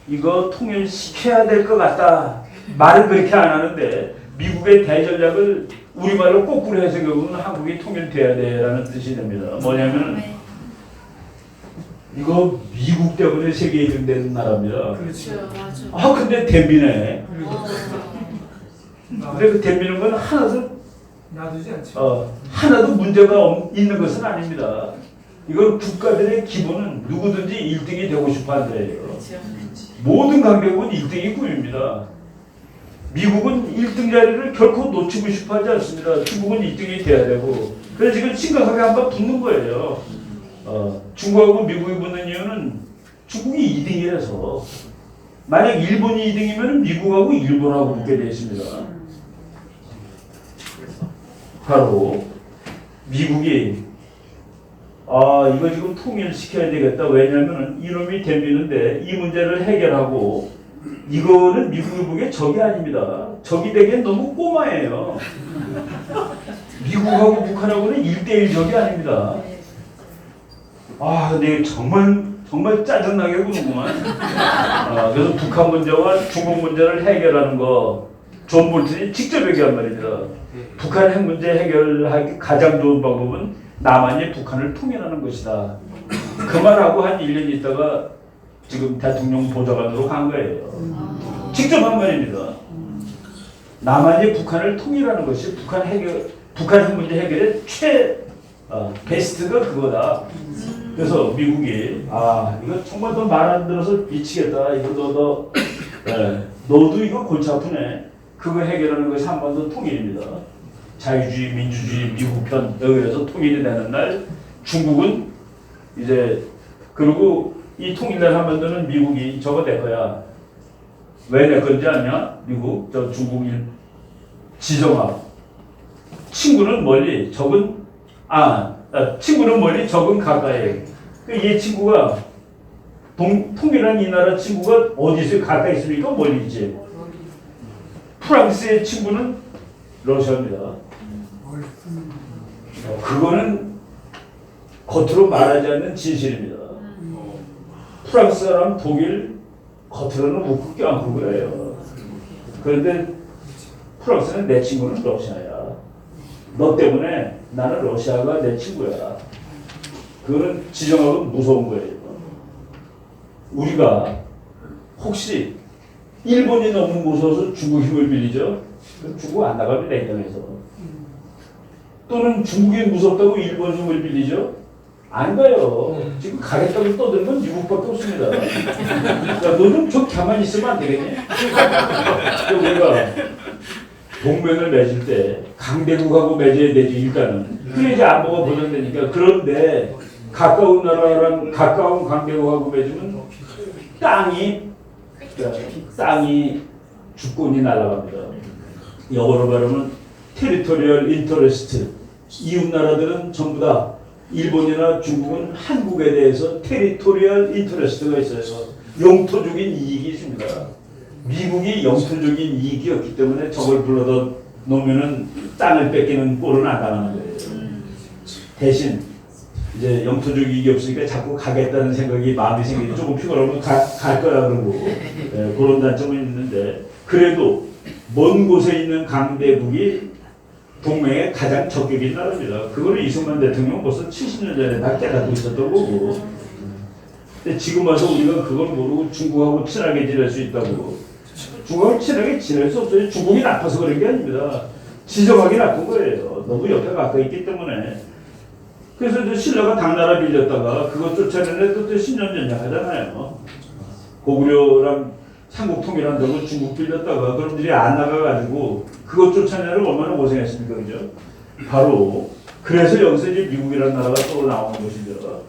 이거 통일시켜야 될 것 같다. 말은 그렇게 안 하는데 미국의 대전략을 우리말로 거꾸로 해석해보면 한국이 통일돼야 돼라는 뜻이 됩니다. 뭐냐면 이거 미국 때문에 세계 1등 되는 나라입니다. 그렇죠. 아 근데 댐비네. 근데 그 댐비는 건 하나도 놔두지 않죠. 하나도 문제가 있는 것은 아닙니다. 이건 국가들의 기본은 누구든지 1등이 되고 싶어 한다예요. 모든 강대국은 1등이 꿈입니다. 미국은 1등 자리를 결코 놓치고 싶어 하지 않습니다. 중국은 1등이 돼야 되고. 그래서 지금 심각하게 한번 붙는 거예요. 중국하고 미국이 붙는 이유는 중국이 2등이라서 만약 일본이 2등이면 미국하고 일본하고 붙게 되어 있습니다. 바로 미국이 이거 지금 통일시켜야 되겠다. 왜냐하면 이놈이 댐비는데 이 문제를 해결하고 이거는 미국이 보기에 적이 아닙니다. 적이 되기엔 너무 꼬마예요. 미국하고 북한하고는 1대1 적이 아닙니다. 근데 정말 짜증나게 구는구만. 그래서 북한 문제와 중국 문제를 해결하는 거 존 볼튼이 직접 얘기한 말입니다. 북한 핵 문제 해결하기 가장 좋은 방법은 남한이 북한을 통일하는 것이다. 그 말하고 한 1년 있다가 지금 대통령 보좌관으로 간 거예요. 직접 한 말입니다. 남한이 북한을 통일하는 것이 북한 핵 문제 해결의 베스트가 그거다. 그래서 미국이 이거 정말 너 말 안 들어서 미치겠다. 이거 너도 이거 골치 아프네. 그거 해결하는 것이 한반도 통일입니다. 자유주의, 민주주의, 미국 편 여기에서 통일이 되는 날 중국은 이제 그리고 이 통일된 한반도는 미국이 저거 내 거야. 왜 내 건지 아냐? 미국, 중국, 지정학. 친구는 멀리, 적은 친구는 멀리, 적은 가까이. 이 친구가 통일한 이 나라 친구가 어디서 가까이 있습니까? 멀리 있지. 프랑스의 친구는 러시아입니다. 그거는 겉으로 말하지 않는 진실입니다. 프랑스 사람, 독일 겉으로는 웃고 껴안고 그래요. 그런데 프랑스는 내 친구는 러시아야. 너 때문에 나는 러시아가 내 친구야. 그거는 지정하고 무서운 거예요. 우리가 혹시 일본이 너무 무서워서 중국 힘을 빌리죠? 그럼 중국 안 나갑니다, 이 땅에서. 또는 중국이 무섭다고 일본 힘을 빌리죠? 안 가요. 지금 가겠다고 떠들면 미국밖에 없습니다. 너는 좀 가만히 있으면 안 되겠니? 우리가 동맹을 맺을 때 강대국하고 맺어야 되지 일단은. 그래야지 안보가 보장되니까. 그런데 가까운 나라랑 가까운 강대국하고 맺으면 땅이 주권이 날아갑니다. 영어로 말하면 테리토리얼 인터레스트. 이웃 나라들은 전부 다 일본이나 중국은 한국에 대해서 테리토리얼 인터레스트가 있어요. 영토적인 이익이 있습니다. 미국이 영토적인 이익이었기 때문에 저걸 불러다 놓으면은 땅을 뺏기는 꼴은 안 당하는 거예요. 대신 이제 영토적 이익이 없으니까 자꾸 가겠다는 생각이 마음이 생기지 조금 피곤하면 갈 거라 그러고 그런 단점은 있는데 그래도 먼 곳에 있는 강대국이 동맹의 가장 적격인 나라입니다. 그거를 이승만 대통령 벌써 70년 전에 다 깨닫고 있었던 거고. 근데 지금 와서 우리가 그걸 모르고 중국하고 친하게 지낼 수 있다고. 중국하고 친하게 지낼 수 없어요. 중국이 나빠서 그런 게 아닙니다. 지정하기 나쁜 거예요. 너무 옆에 가까이 있기 때문에. 그래서 이제 신라가 당나라 빌렸다가 그것 쫓아내는데 또 10년 전략하잖아요. 고구려랑 삼국 통일한다고 중국 빌렸다가 그놈들이 안 나가가지고 그것 쫓아내느라 얼마나 고생했습니까, 그죠? 바로 그래서 여기서 이제 미국이라는 나라가 또 나오는 것이죠.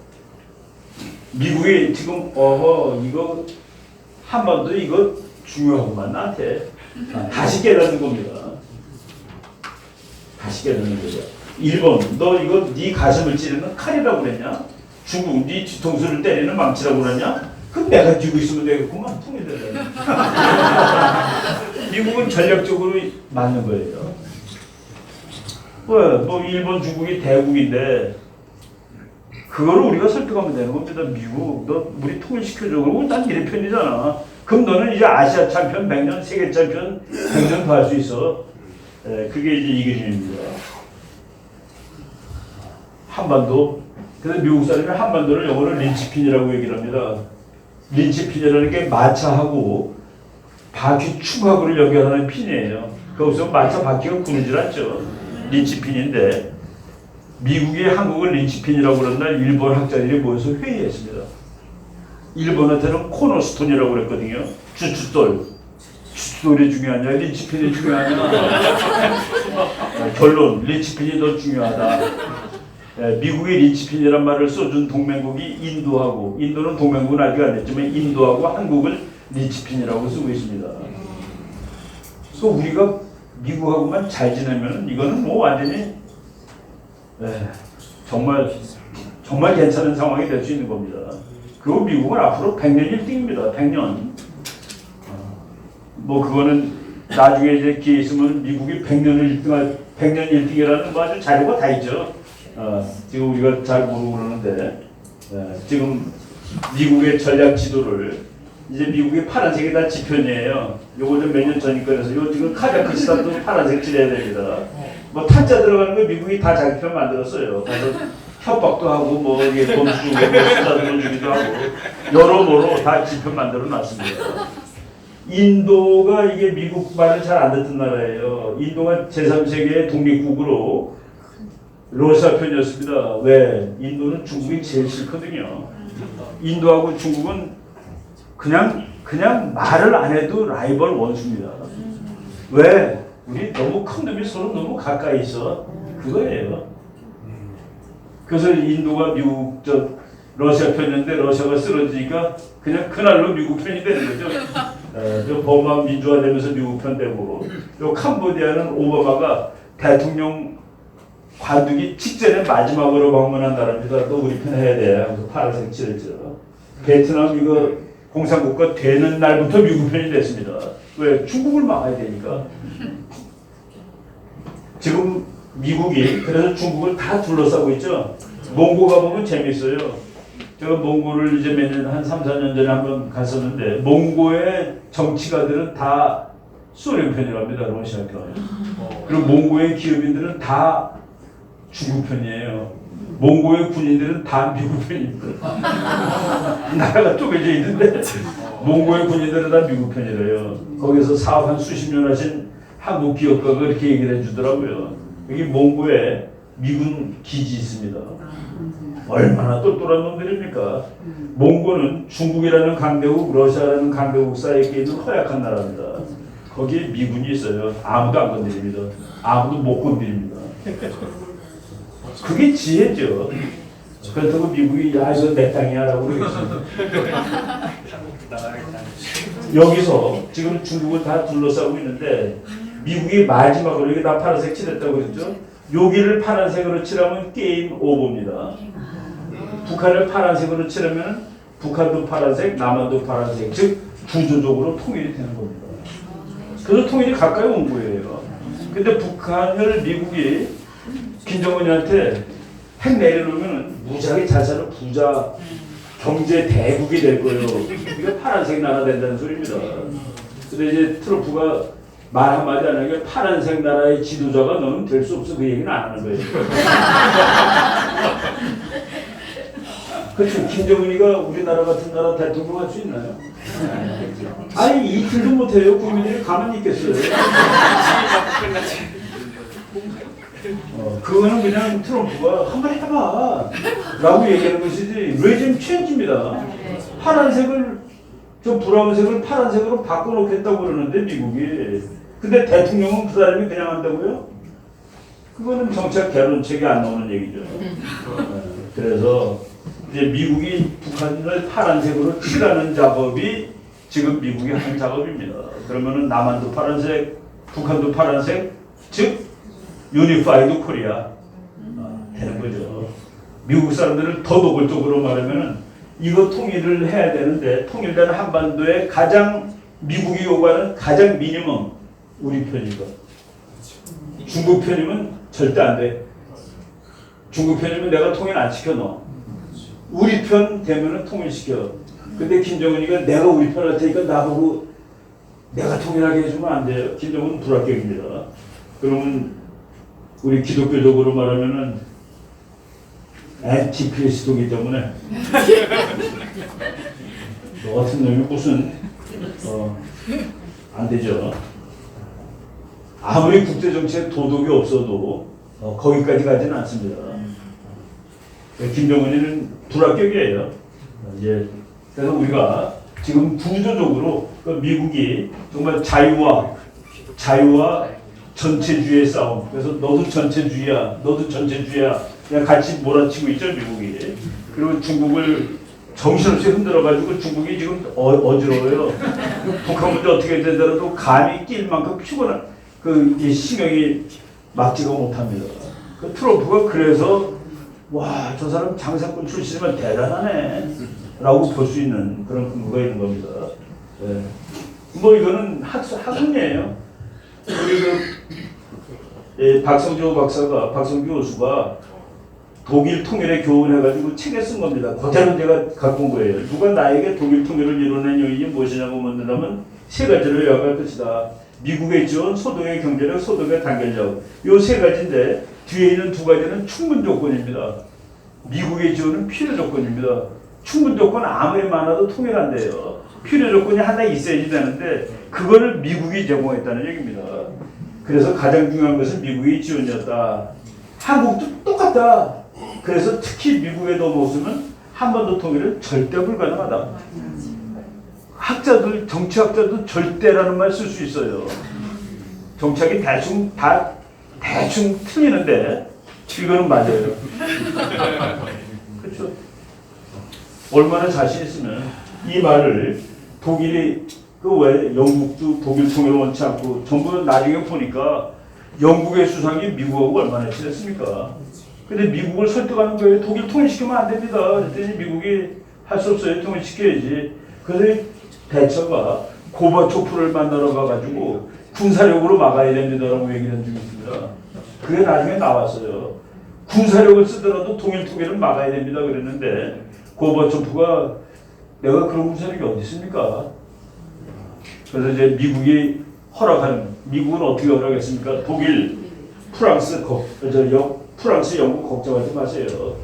미국이 지금 이거 한반도 이거 중요하구만 나한테 다시 깨닫는 겁니다. 다시 깨닫는 거죠. 일본, 너 이거 네 가슴을 찌르는 칼이라고 그랬냐? 중국, 네 뒤통수를 때리는 망치라고 그랬냐? 그럼 내가 쥐고 있으면 되겠구만. 통일되네. 미국은 전략적으로 맞는 거예요. 뭐 일본, 중국이 대국인데 그거를 우리가 설득하면 되는 겁니다. 미국, 너 우리 통일시켜줘. 그러고 난 이래 편이잖아. 그럼 너는 이제 아시아 챔피언 100년, 세계 챔피언 100년 더 할 수 있어. 그게 이제 이 그림입니다. 한반도. 그래서 미국 사람이 한반도를 영어로 린치핀이라고 얘기를 합니다. 린치핀이라는 게 마차하고 바퀴 축하구를 연결하는 핀이에요. 거기서 마차 바퀴가 구르질 않죠. 린치핀인데 미국이 한국을 린치핀이라고 그런 날 일본 학자들이 모여서 회의했습니다. 일본한테는 코너스톤이라고 그랬거든요. 주춧돌이 중요하냐 린치핀이 중요하냐. 결론 린치핀이 더 중요하다. 미국이 린치핀이란 말을 써준 동맹국이 인도하고, 인도는 동맹국은 아직 안 됐지만 인도하고 한국을 린치핀이라고 쓰고 있습니다. 그래서 우리가 미국하고만 잘 지내면 이거는 뭐 완전히 정말 괜찮은 상황이 될 수 있는 겁니다. 그리고 미국은 앞으로 100년 1등입니다. 100년. 뭐 그거는 나중에 이제 기회 있으면 미국이 100년 1등이라는 뭐 아주 자료가 다 있죠. 지금 우리가 잘 모르고 그러는데 지금 미국의 전략 지도를 이제 미국이 파란색이 다 지편이에요. 요거 좀 몇 년 전인 거라서 요 지금 카자흐스탄도 파란색 칠해야 됩니다. 뭐 탄자 들어가는 거 미국이 다 자기 편 만들었어요. 그래서 협박도 하고 뭐 이게 돈 주고 수다 주기도 하고 여러모로 다 지편 만들어 놨습니다. 인도가 이게 미국 말을 잘 안 듣는 나라예요. 인도가 제3세계의 독립국으로 러시아 편이었습니다. 왜? 인도는 중국이 제일 싫거든요. 인도하고 중국은 그냥 말을 안 해도 라이벌 원수입니다. 왜? 우리 너무 큰 놈이 서로 너무 가까이 있어. 그거예요. 그래서 인도가 미국 러시아 편이었는데 러시아가 쓰러지니까 그냥 그날로 미국 편이 되는 거죠. 버마 민주화되면서 미국 편 되고, 요 캄보디아는 오바마가 대통령 관두기 직전에 마지막으로 방문한 나라입니다. 또 우리 편 해야 돼. 하면서 파란색 칠했죠. 베트남 이거 공산국가 되는 날부터 미국 편이 됐습니다. 왜? 중국을 막아야 되니까. 지금 미국이 그래서 중국을 다 둘러싸고 있죠. 몽고 가보면 재밌어요. 제가 몽고를 이제 몇 년, 한 3, 4년 전에 한번 갔었는데 몽고의 정치가들은 다 소련 편이랍니다. 러시아 편. 그리고 몽고의 기업인들은 다 중국 편이에요. 몽고의 군인들은 다 미국 편입니다. 나라가 쪼개져 있는데 몽고의 군인들은 다 미국 편이래요. 거기서 사업 한 수십 년 하신 한국 기업가가 그렇게 얘기를 해주더라고요. 여기 몽고에 미군 기지 있습니다. 얼마나 똘똘한 놈들입니까? 몽골은 중국이라는 강대국, 러시아라는 강대국 사이에 있는 허약한 나라입니다. 거기에 미군이 있어요. 아무도 안 건드립니다. 아무도 못 건드립니다. 그게 지혜죠. 그렇다고 미국이 야 이거 내 땅이야 라고 그러겠습니다. 여기서 지금 중국을 다 둘러싸고 있는데 미국이 마지막으로 이게 다 파란색 칠했다고 그랬죠. 여기를 파란색으로 칠하면 게임 오버입니다. 북한을 파란색으로 칠하면 북한도 파란색, 남한도 파란색, 즉 구조적으로 통일이 되는 겁니다. 그래서 통일이 가까이 온 거예요. 근데 북한을 미국이 김정은이한테 핵 내려놓으면 무지하게 잘 사는 부자 경제 대국이 될 거예요. 이게 파란색 나라 된다는 소리입니다. 근데 이제 트럼프가 말 한마디 안 하게 파란색 나라의 지도자가 너는 될 수 없어 그 얘기는 안 하는 거예요. 그렇죠. 김정은이가 우리나라 같은 나라 대통령 할 수 있나요? 아니 이틀도 못해요. 국민들이 가만히 있겠어요. 그거는 그냥 트럼프가 한번 해봐 라고 얘기하는 것이지 레짐 체인지입니다. 파란색을 저 브라운색을 파란색으로 바꿔놓겠다고 그러는데 미국이 근데 대통령은 그 사람이 그냥 한다고요? 그거는 정책 개론책이 안 나오는 얘기죠. 그래서 이제 미국이 북한을 파란색으로 칠하는 작업이 지금 미국이 하는 작업입니다. 그러면은 남한도 파란색, 북한도 파란색, 즉 유니파이드 코리아 되는 거죠. 미국 사람들을 더 노골적으로 말하면은 이거 통일을 해야 되는데 통일된 한반도에 가장 미국이 요구하는 가장 미니멈 우리 편이고 중국 편이면 절대 안 돼. 중국 편이면 내가 통일 안 시켜 너. 우리 편 되면은 통일시켜. 근데 김정은이가 내가 우리 편 할 테니까 나보고 내가 통일하게 해주면 안 돼요. 김정은은 불합격입니다. 그러면 우리 기독교적으로 말하면은 엔티크리스토이기 때문에 너 같은 놈이 무슨 안 되죠. 아무리 국제정치에 도덕이 없어도 거기까지 가지는 않습니다. 김정은이는 불합격이에요. 이제 그래서 우리가 지금 구조적으로 미국이 정말 자유와 전체주의의 싸움. 그래서 너도 전체주의야, 너도 전체주의야. 그냥 같이 몰아치고 있죠 미국이. 그리고 중국을 정신없이 흔들어가지고 중국이 지금 어지러워요. 북한 문제 어떻게 되더라도 감히 낄 만큼 피곤한 그 신경이 막지가 못합니다. 그 트럼프가 그래서 와, 저 사람 장사꾼 출신이면 대단하네 라고 볼 수 있는 그런 근거가 있는 겁니다. 네. 뭐 이거는 학문이에요. 우리 박성주 교수가 독일 통일의 교훈해가지고 책에 쓴 겁니다. 그대로 제가 갖고 온 거예요. 누가 나에게 독일 통일을 이뤄낸 요인이 무엇이냐고 묻는다면 세 가지를 요약할 것이다. 미국의 지원, 소득의 경제력, 소득의 단결력. 요 세 가지인데 뒤에 있는 두 가지는 충분 조건입니다. 미국의 지원은 필요 조건입니다. 충분 조건 아무리 많아도 통일 안 돼요. 필요 조건이 하나 있어야지 되는데 그거를 미국이 제공했다는 얘기입니다. 그래서 가장 중요한 것은 미국의 지원이었다. 한국도 똑같다. 그래서 특히 미국에 넘어오면 한반도 통일은 절대 불가능하다. 학자들, 정치학자도 절대라는 말 쓸 수 있어요. 정치학이 대충 틀리는데 이거는 맞아요. 그렇죠? 얼마나 자신 있으면 이 말을 독일이 왜 영국도 독일 통일을 원치 않고 전부 나중에 보니까 영국의 수상이 미국하고 얼마나 친했습니까? 근데 미국을 설득하는 거예요. 독일 통일시키면 안 됩니다. 그랬더니 미국이 할 수 없어요. 통일시켜야지. 그래서 대처가 고바초프를 만나러 가가지고 군사력으로 막아야 됩니다라고 얘기를 한 적이 있습니다. 그게 나중에 나왔어요. 군사력을 쓰더라도 통일을 막아야 됩니다 그랬는데 고바초프가 내가 그런 군사력이 어디 있습니까? 그래서 이제 미국은 어떻게 허락했습니까? 독일, 프랑스, 영국 걱정하지 마세요.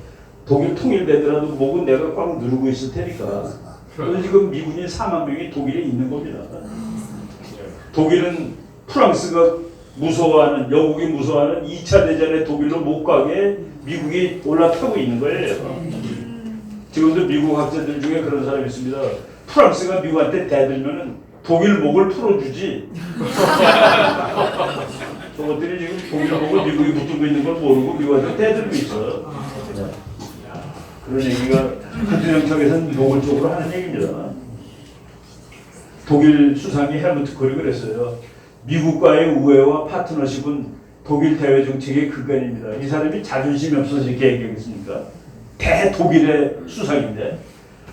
독일 통일되더라도 목은 내가 꽉 누르고 있을 테니까. 그래서 지금 미군이 4만 명이 독일에 있는 겁니다. 독일은 프랑스가 무서워하는, 영국이 무서워하는 2차 대전에 독일로 못 가게 미국이 올라타고 있는 거예요. 지금도 미국 학자들 중에 그런 사람이 있습니다. 프랑스가 미국한테 대들면은 독일 목을 풀어주지. 저것들이 지금 독일 목을 미국이 붙들고 있는 걸 모르고 미국한테 대들고 있어. 그런 얘기가 국제정책에서는 노골적으로 하는 얘기입니다. 독일 수상이 헬무트 콜이 그랬어요. 미국과의 우애와 파트너십은 독일 대외 정책의 근간입니다. 이 사람이 자존심이 없어서 이렇게 얘기했습니까? 대독일의 수상인데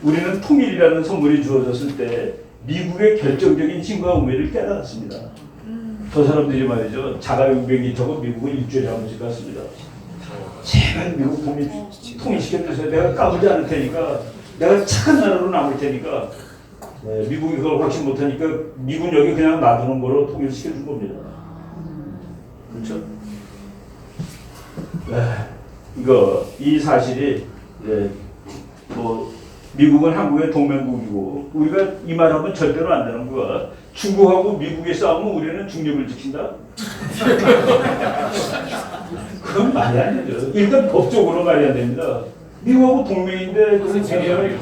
우리는 통일이라는 선물이 주어졌을 때 미국의 결정적인 힘과 우애를 깨달았습니다. 저 사람들이 말이죠. 자가용병이 타고 미국을 일주일에 한 번씩 갔습니다. 제발 미국 통일시켜주세요. 내가 까불지 않을 테니까, 내가 착한 나라로 남을 테니까. 네, 미국이 그걸 확신 못하니까 미군 여기 그냥 놔두는 거로 통일시켜준 겁니다. 그렇죠? 이 사실이 뭐 미국은 한국의 동맹국이고 우리가 이 말하면 절대로 안 되는 거야. 중국하고 미국의 싸움은 우리는 중립을 지킨다? 그건 말이 안 되죠. 일단 법적으로 말이 안 됩니다. 미국하고 동맹인데 그런 제명을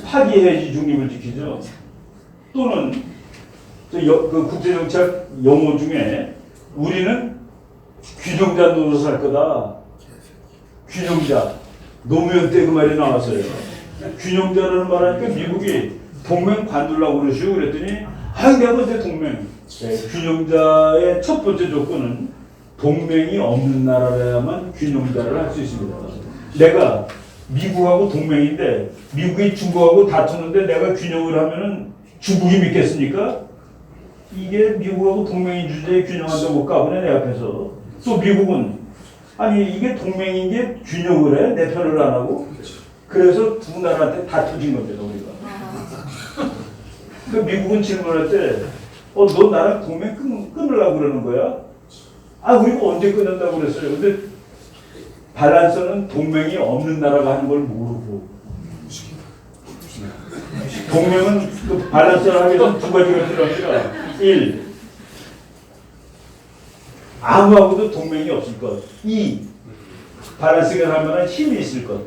파기해야지 중립을 지키죠. 또는 그 국제정책 용어 중에 우리는 균형자 노릇을 할 거다. 균형자. 노무현 때 그 말이 나왔어요. 균형자라는 말 하니까 미국이 동맹 관두려고 그러시고 그랬더니 내가 먼저 동맹. 네, 균형자의 첫 번째 조건은 동맹이 없는 나라라야만 균형자를 할 수 있습니다. 내가 미국하고 동맹인데 미국이 중국하고 다투는데 내가 균형을 하면은 중국이 믿겠습니까? 이게 미국하고 동맹인 주제에 균형한다고 까부네 내 앞에서. 또 미국은 아니 이게 동맹인 게 균형을 해? 내 편을 안 하고? 그래서 두 나라한테 다투진 겁니다 우리가. 그 미국은 질문할 때 너 나랑 동맹 끊으려고 그러는 거야? 우리가 언제 끊는다고 그랬어요. 근데 밸런스는 동맹이 없는 나라가 하는 걸 모르고 동맹은 그 밸런스를 하기 위해서 두 가지가 필요합니다. 1. 아무하고도 동맹이 없을 것. 2. 밸런싱을 하면 힘이 있을 것.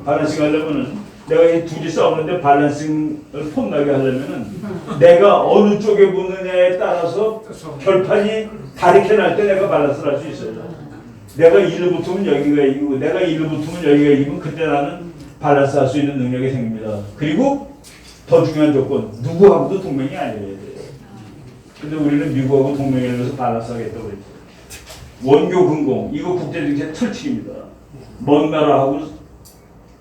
밸런싱 하려면은 내가 이 둘이 싸우는데 밸런싱을 폼나게 하려면은 내가 어느 쪽에 붙느냐에 따라서 결판이 다르게 날 때 내가 밸런스를 할 수 있어요. 내가 1을 붙으면 여기가 이기고 내가 1을 붙으면 여기가 이기면 그때 나는 밸런스 할 수 있는 능력이 생깁니다. 그리고 더 중요한 조건, 누구하고도 동맹이 아니어야 돼요. 근데 우리는 미국하고 동맹을 해서 밸런스 하겠다고 했죠. 원교 근공, 이거 국제정책 철칙입니다. 먼 나라하고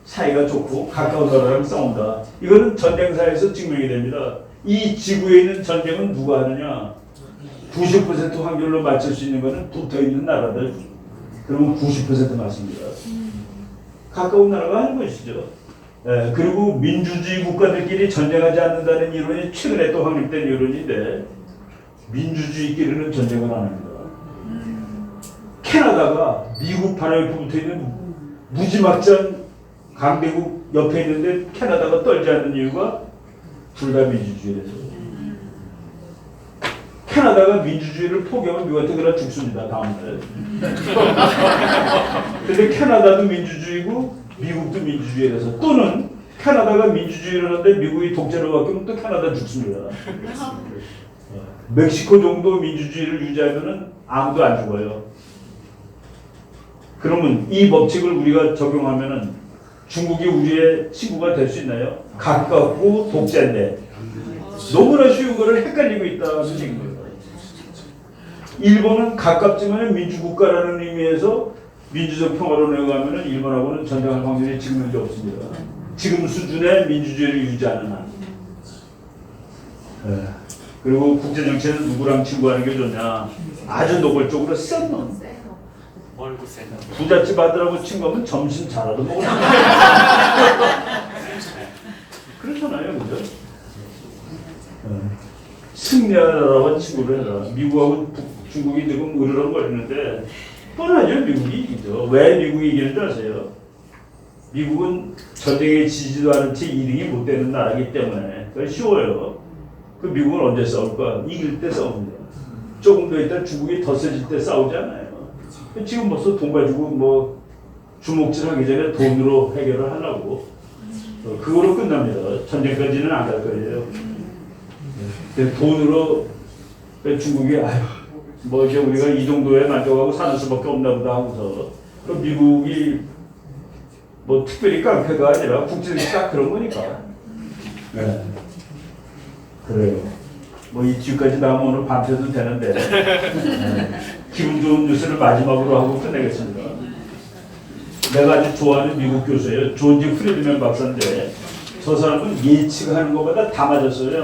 사이가 좋고 가까운 나라랑 싸운다. 이거는 전쟁사에서 증명이 됩니다. 이 지구에 있는 전쟁은 누가 하느냐? 90% 확률로 맞출 수 있는 것은 붙어있는 나라들. 그러면 90% 맞습니다. 가까운 나라가 하는 것이죠. 그리고 민주주의 국가들끼리 전쟁하지 않는다는 이론이 최근에 또 확립된 이론인데 민주주의끼리는 전쟁을 안 합니다. 캐나다가 미국 바로 옆에 붙어있는 무지막지한 강대국 옆에 있는데 캐나다가 떨지 않는 이유가 둘 다 민주주의라서. 캐나다가 민주주의를 포기하면 미국한테 그냥 죽습니다. 다음날. 근데 캐나다도 민주주의고 미국도 민주주의라서. 또는 캐나다가 민주주의를 하는데 미국이 독재로 바뀌면 또 캐나다 죽습니다. 멕시코 정도 민주주의를 유지하면은 아무도 안 죽어요. 그러면 이 법칙을 우리가 적용하면은 중국이 우리의 친구가 될 수 있나요? 가깝고 독재인데 너무나 쉬운 거를 헷갈리고 있다는 얘기입니다. 일본은 가깝지만 민주국가라는 의미에서 민주적 평화로 내려가면은 일본하고는 전쟁할 확률이 지금 현재 없습니다. 지금 수준의 민주주의를 유지하는 한. 그리고 국제정치는 누구랑 친구하는 게 좋냐? 아주 노골적으로 센 놈. 부잣집 아들하고 친구하면 점심 잘라도 먹을 수 있어요. 그렇잖아요, 그죠? 승리하라고 친구를 해라. 미국하고 중국이 지금 으르렁거리는데 뻔하죠, 미국이 이기죠. 왜 미국이 이기는 줄 아세요? 미국은 전쟁에 지지도 않은 채 2등이 못 되는 나라이기 때문에. 그건 쉬워요. 그 미국은 언제 싸울까? 이길 때 싸웁니다. 조금 더 있다 중국이 더 세질 때 싸우잖아요. 지금 벌써 돈 가지고 뭐 주먹질하기 전에 돈으로 해결을 하려고 그거로 끝납니다. 전쟁까지는 안 갈 거예요. 근데 돈으로 중국이 아유 뭐 이제 우리가 이 정도에 만족하고 사는 수밖에 없나 보다 하고서 그 미국이 뭐 특별히 깡패가 아니라 국제적으로 딱 그런 거니까. 네. 그래요. 뭐 이쯤까지 나면 오늘 밤새도 되는데 기분 좋은 뉴스를 마지막으로 하고 끝내겠습니다. 내가 아주 좋아하는 미국 교수예요. 존지 프리드맨 박사인데 저 사람은 예측하는 것보다 다 맞았어요.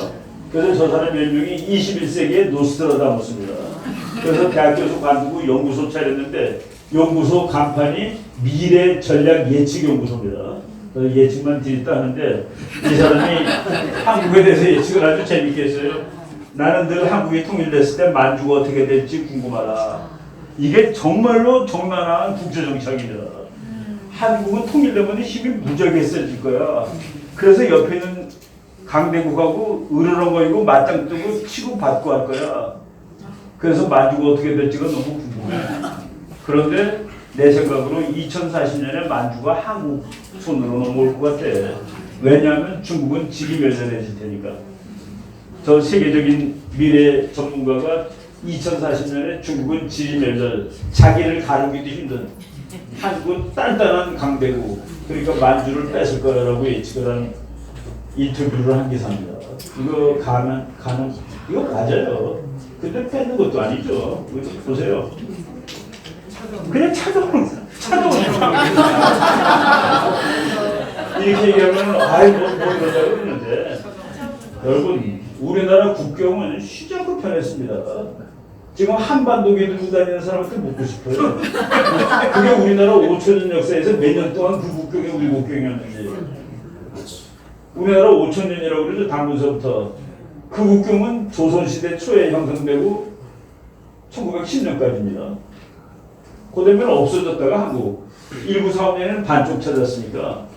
그래서 저 사람 별명이 21세기의 노스트라다무스입니다. 그래서 대학교에서 관두고 연구소 차렸는데 연구소 간판이 미래 전략 예측 연구소입니다. 예측만 드렸다 하는데 이 사람이 한국에 대해서 예측을 아주 재밌게 했어요. 나는 늘 한국이 통일됐을 때 만주가 어떻게 될지 궁금하다. 이게 정말로 정당한 국제정책입니다. 한국은 통일되면 힘이 무지하게 세질 거야. 그래서 옆에 있는 강대국하고 으르렁거리고 맞짱 뜨고 치고 받고 할 거야. 그래서 만주가 어떻게 될지가 너무 궁금해. 그런데 내 생각으로 2040년에 만주가 한국 손으로 넘어올 것 같아. 왜냐하면 중국은 지기 멸절해질 테니까. 저 세계적인 미래 전문가가 2040년에 중국은 지기 멸절, 자기를 가르기도 힘든 한국은 단단한 강대국, 그러니까 만주를 뺏을 거라고 예측을 한 인터뷰를 한 기사입니다. 이거 이거 맞아요. 근데 뺏는 것도 아니죠. 이거 보세요. 그냥 찾아오는 이렇게 얘기하면 아이 뭐 그러자고 그러는데 여러분 우리나라 국경은 쉬지 않고 편했습니다. 지금 한반도에 들고 다니는 사람한테 묻고 싶어요. 그게 우리나라 5천년 역사에서 몇 년 동안 그 국경이 우리 국경이었는지. 우리나라 5천년이라고 그러죠. 당군서부터. 그 국경은 조선시대 초에 형성되고 1910년까지입니다. 그 다음에 없어졌다가 한국 1945년에는 반쪽 찾았으니까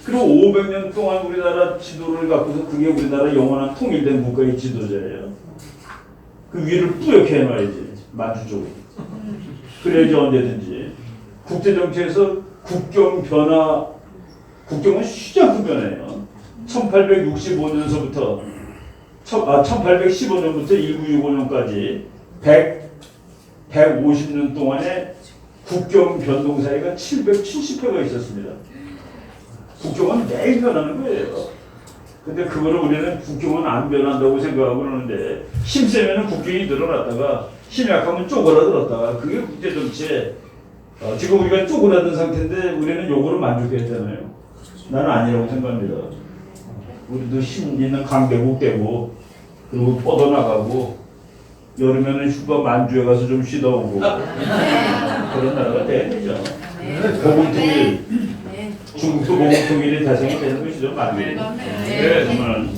그리고 500년 동안 우리나라 지도를 갖고서 그게 우리나라 영원한 통일된 국가의 지도자예요. 그 위를 뿌옇게 해놔야지 만주 쪽으로. 그래야지 언제든지 국제정치에서 국경 변화 국경은 쉬지 않고 변해요. 1865년서부터 1815년부터 1965년까지 150년 동안에 국경 변동 사이가 770회가 있었습니다. 국경은 매일 변하는 거예요. 근데 그거를 우리는 국경은 안 변한다고 생각하고 그러는데 힘 세면은 국경이 늘어났다가 힘 약하면 쪼그라들었다가 그게 국제정치에 지금 우리가 쪼그라든 상태인데 우리는 요거를 만족해야 되나요? 나는 아니라고 생각합니다. 우리도 힘 있는 강대국 되고 그리고 뻗어나가고 여름에는 휴가 만주에 가서 좀 쉬다 오고 그런 나라가 돼야 되죠. 보국통일 중국도 보국통일이 달성이 되는 것이죠. 만주. 네, 정말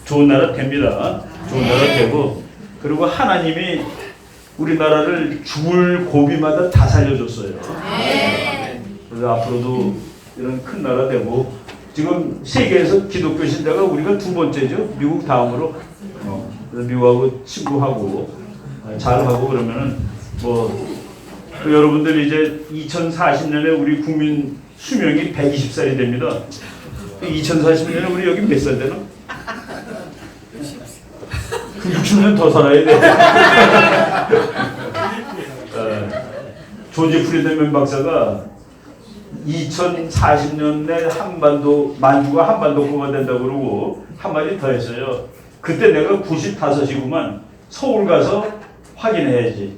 좋은 나라 됩니다. 좋은 나라 되고 그리고 하나님이 우리나라를 죽을 고비마다 다 살려줬어요. 그래서 앞으로도 이런 큰 나라 되고 지금 세계에서 기독교 신자가 우리가 두 번째죠. 미국 다음으로. 그래서 미국하고 친구하고 잘하고 그러면은 뭐 또 여러분들 이제 2040년에 우리 국민 수명이 120살이 됩니다. 2040년에 우리 여기 몇 살 되나? 60년 더 살아야 돼. 존지 프리드맨 박사가 2040년에 한반도 만주가 한반도가 된다고 그러고 한마디 더 했어요. 그때 내가 95이구만. 서울 가서 확인해야지.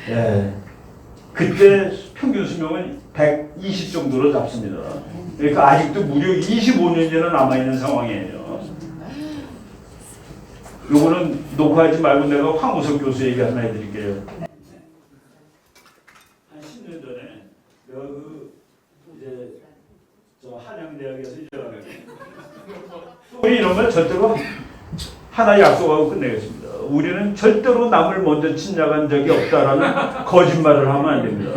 예. 그때 평균 수명은 120 정도로 잡습니다. 그러니까 아직도 무려 25년이나 남아있는 상황이에요. 요거는 녹화하지 말고 내가 황우석 교수 얘기 하나 해드릴게요. 한 10년 전에 내가 이제 저 한양대학에서 우리 이런 건 절대로 하나 약속하고 끝내겠습니다. 우리는 절대로 남을 먼저 침략한 적이 없다라는 거짓말을 하면 안 됩니다.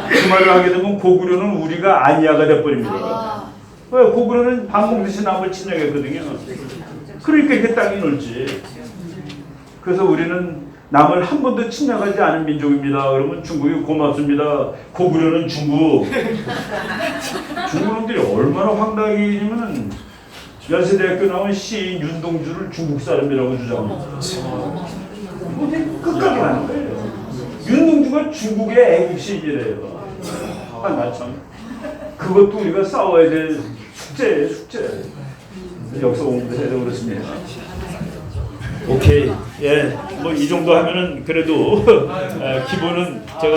그 말을 하게 되면 고구려는 우리가 아니야가 돼버립니다. 왜? 고구려는 밥 먹듯이 남을 침략했거든요. 그러니까 이렇게 땅이 넓지. 그래서 우리는 남을 한 번도 침략하지 않은 민족입니다. 그러면 중국이 고맙습니다. 고구려는 중국. 중국놈들이 얼마나 황당이냐면은 연세대학교 나온 시인 윤동주를 중국 사람이라고 주장합니다. 끝까지 가는 거예요. 윤동주가 중국의 애국 시인이래요. 아, 나 참. 그것도 우리가 싸워야 될 숙제예요, 숙제. 역사 공부도 해야 되고 그렇습니다. 오케이. 예. 뭐 이 정도 하면은 그래도 기본은 제가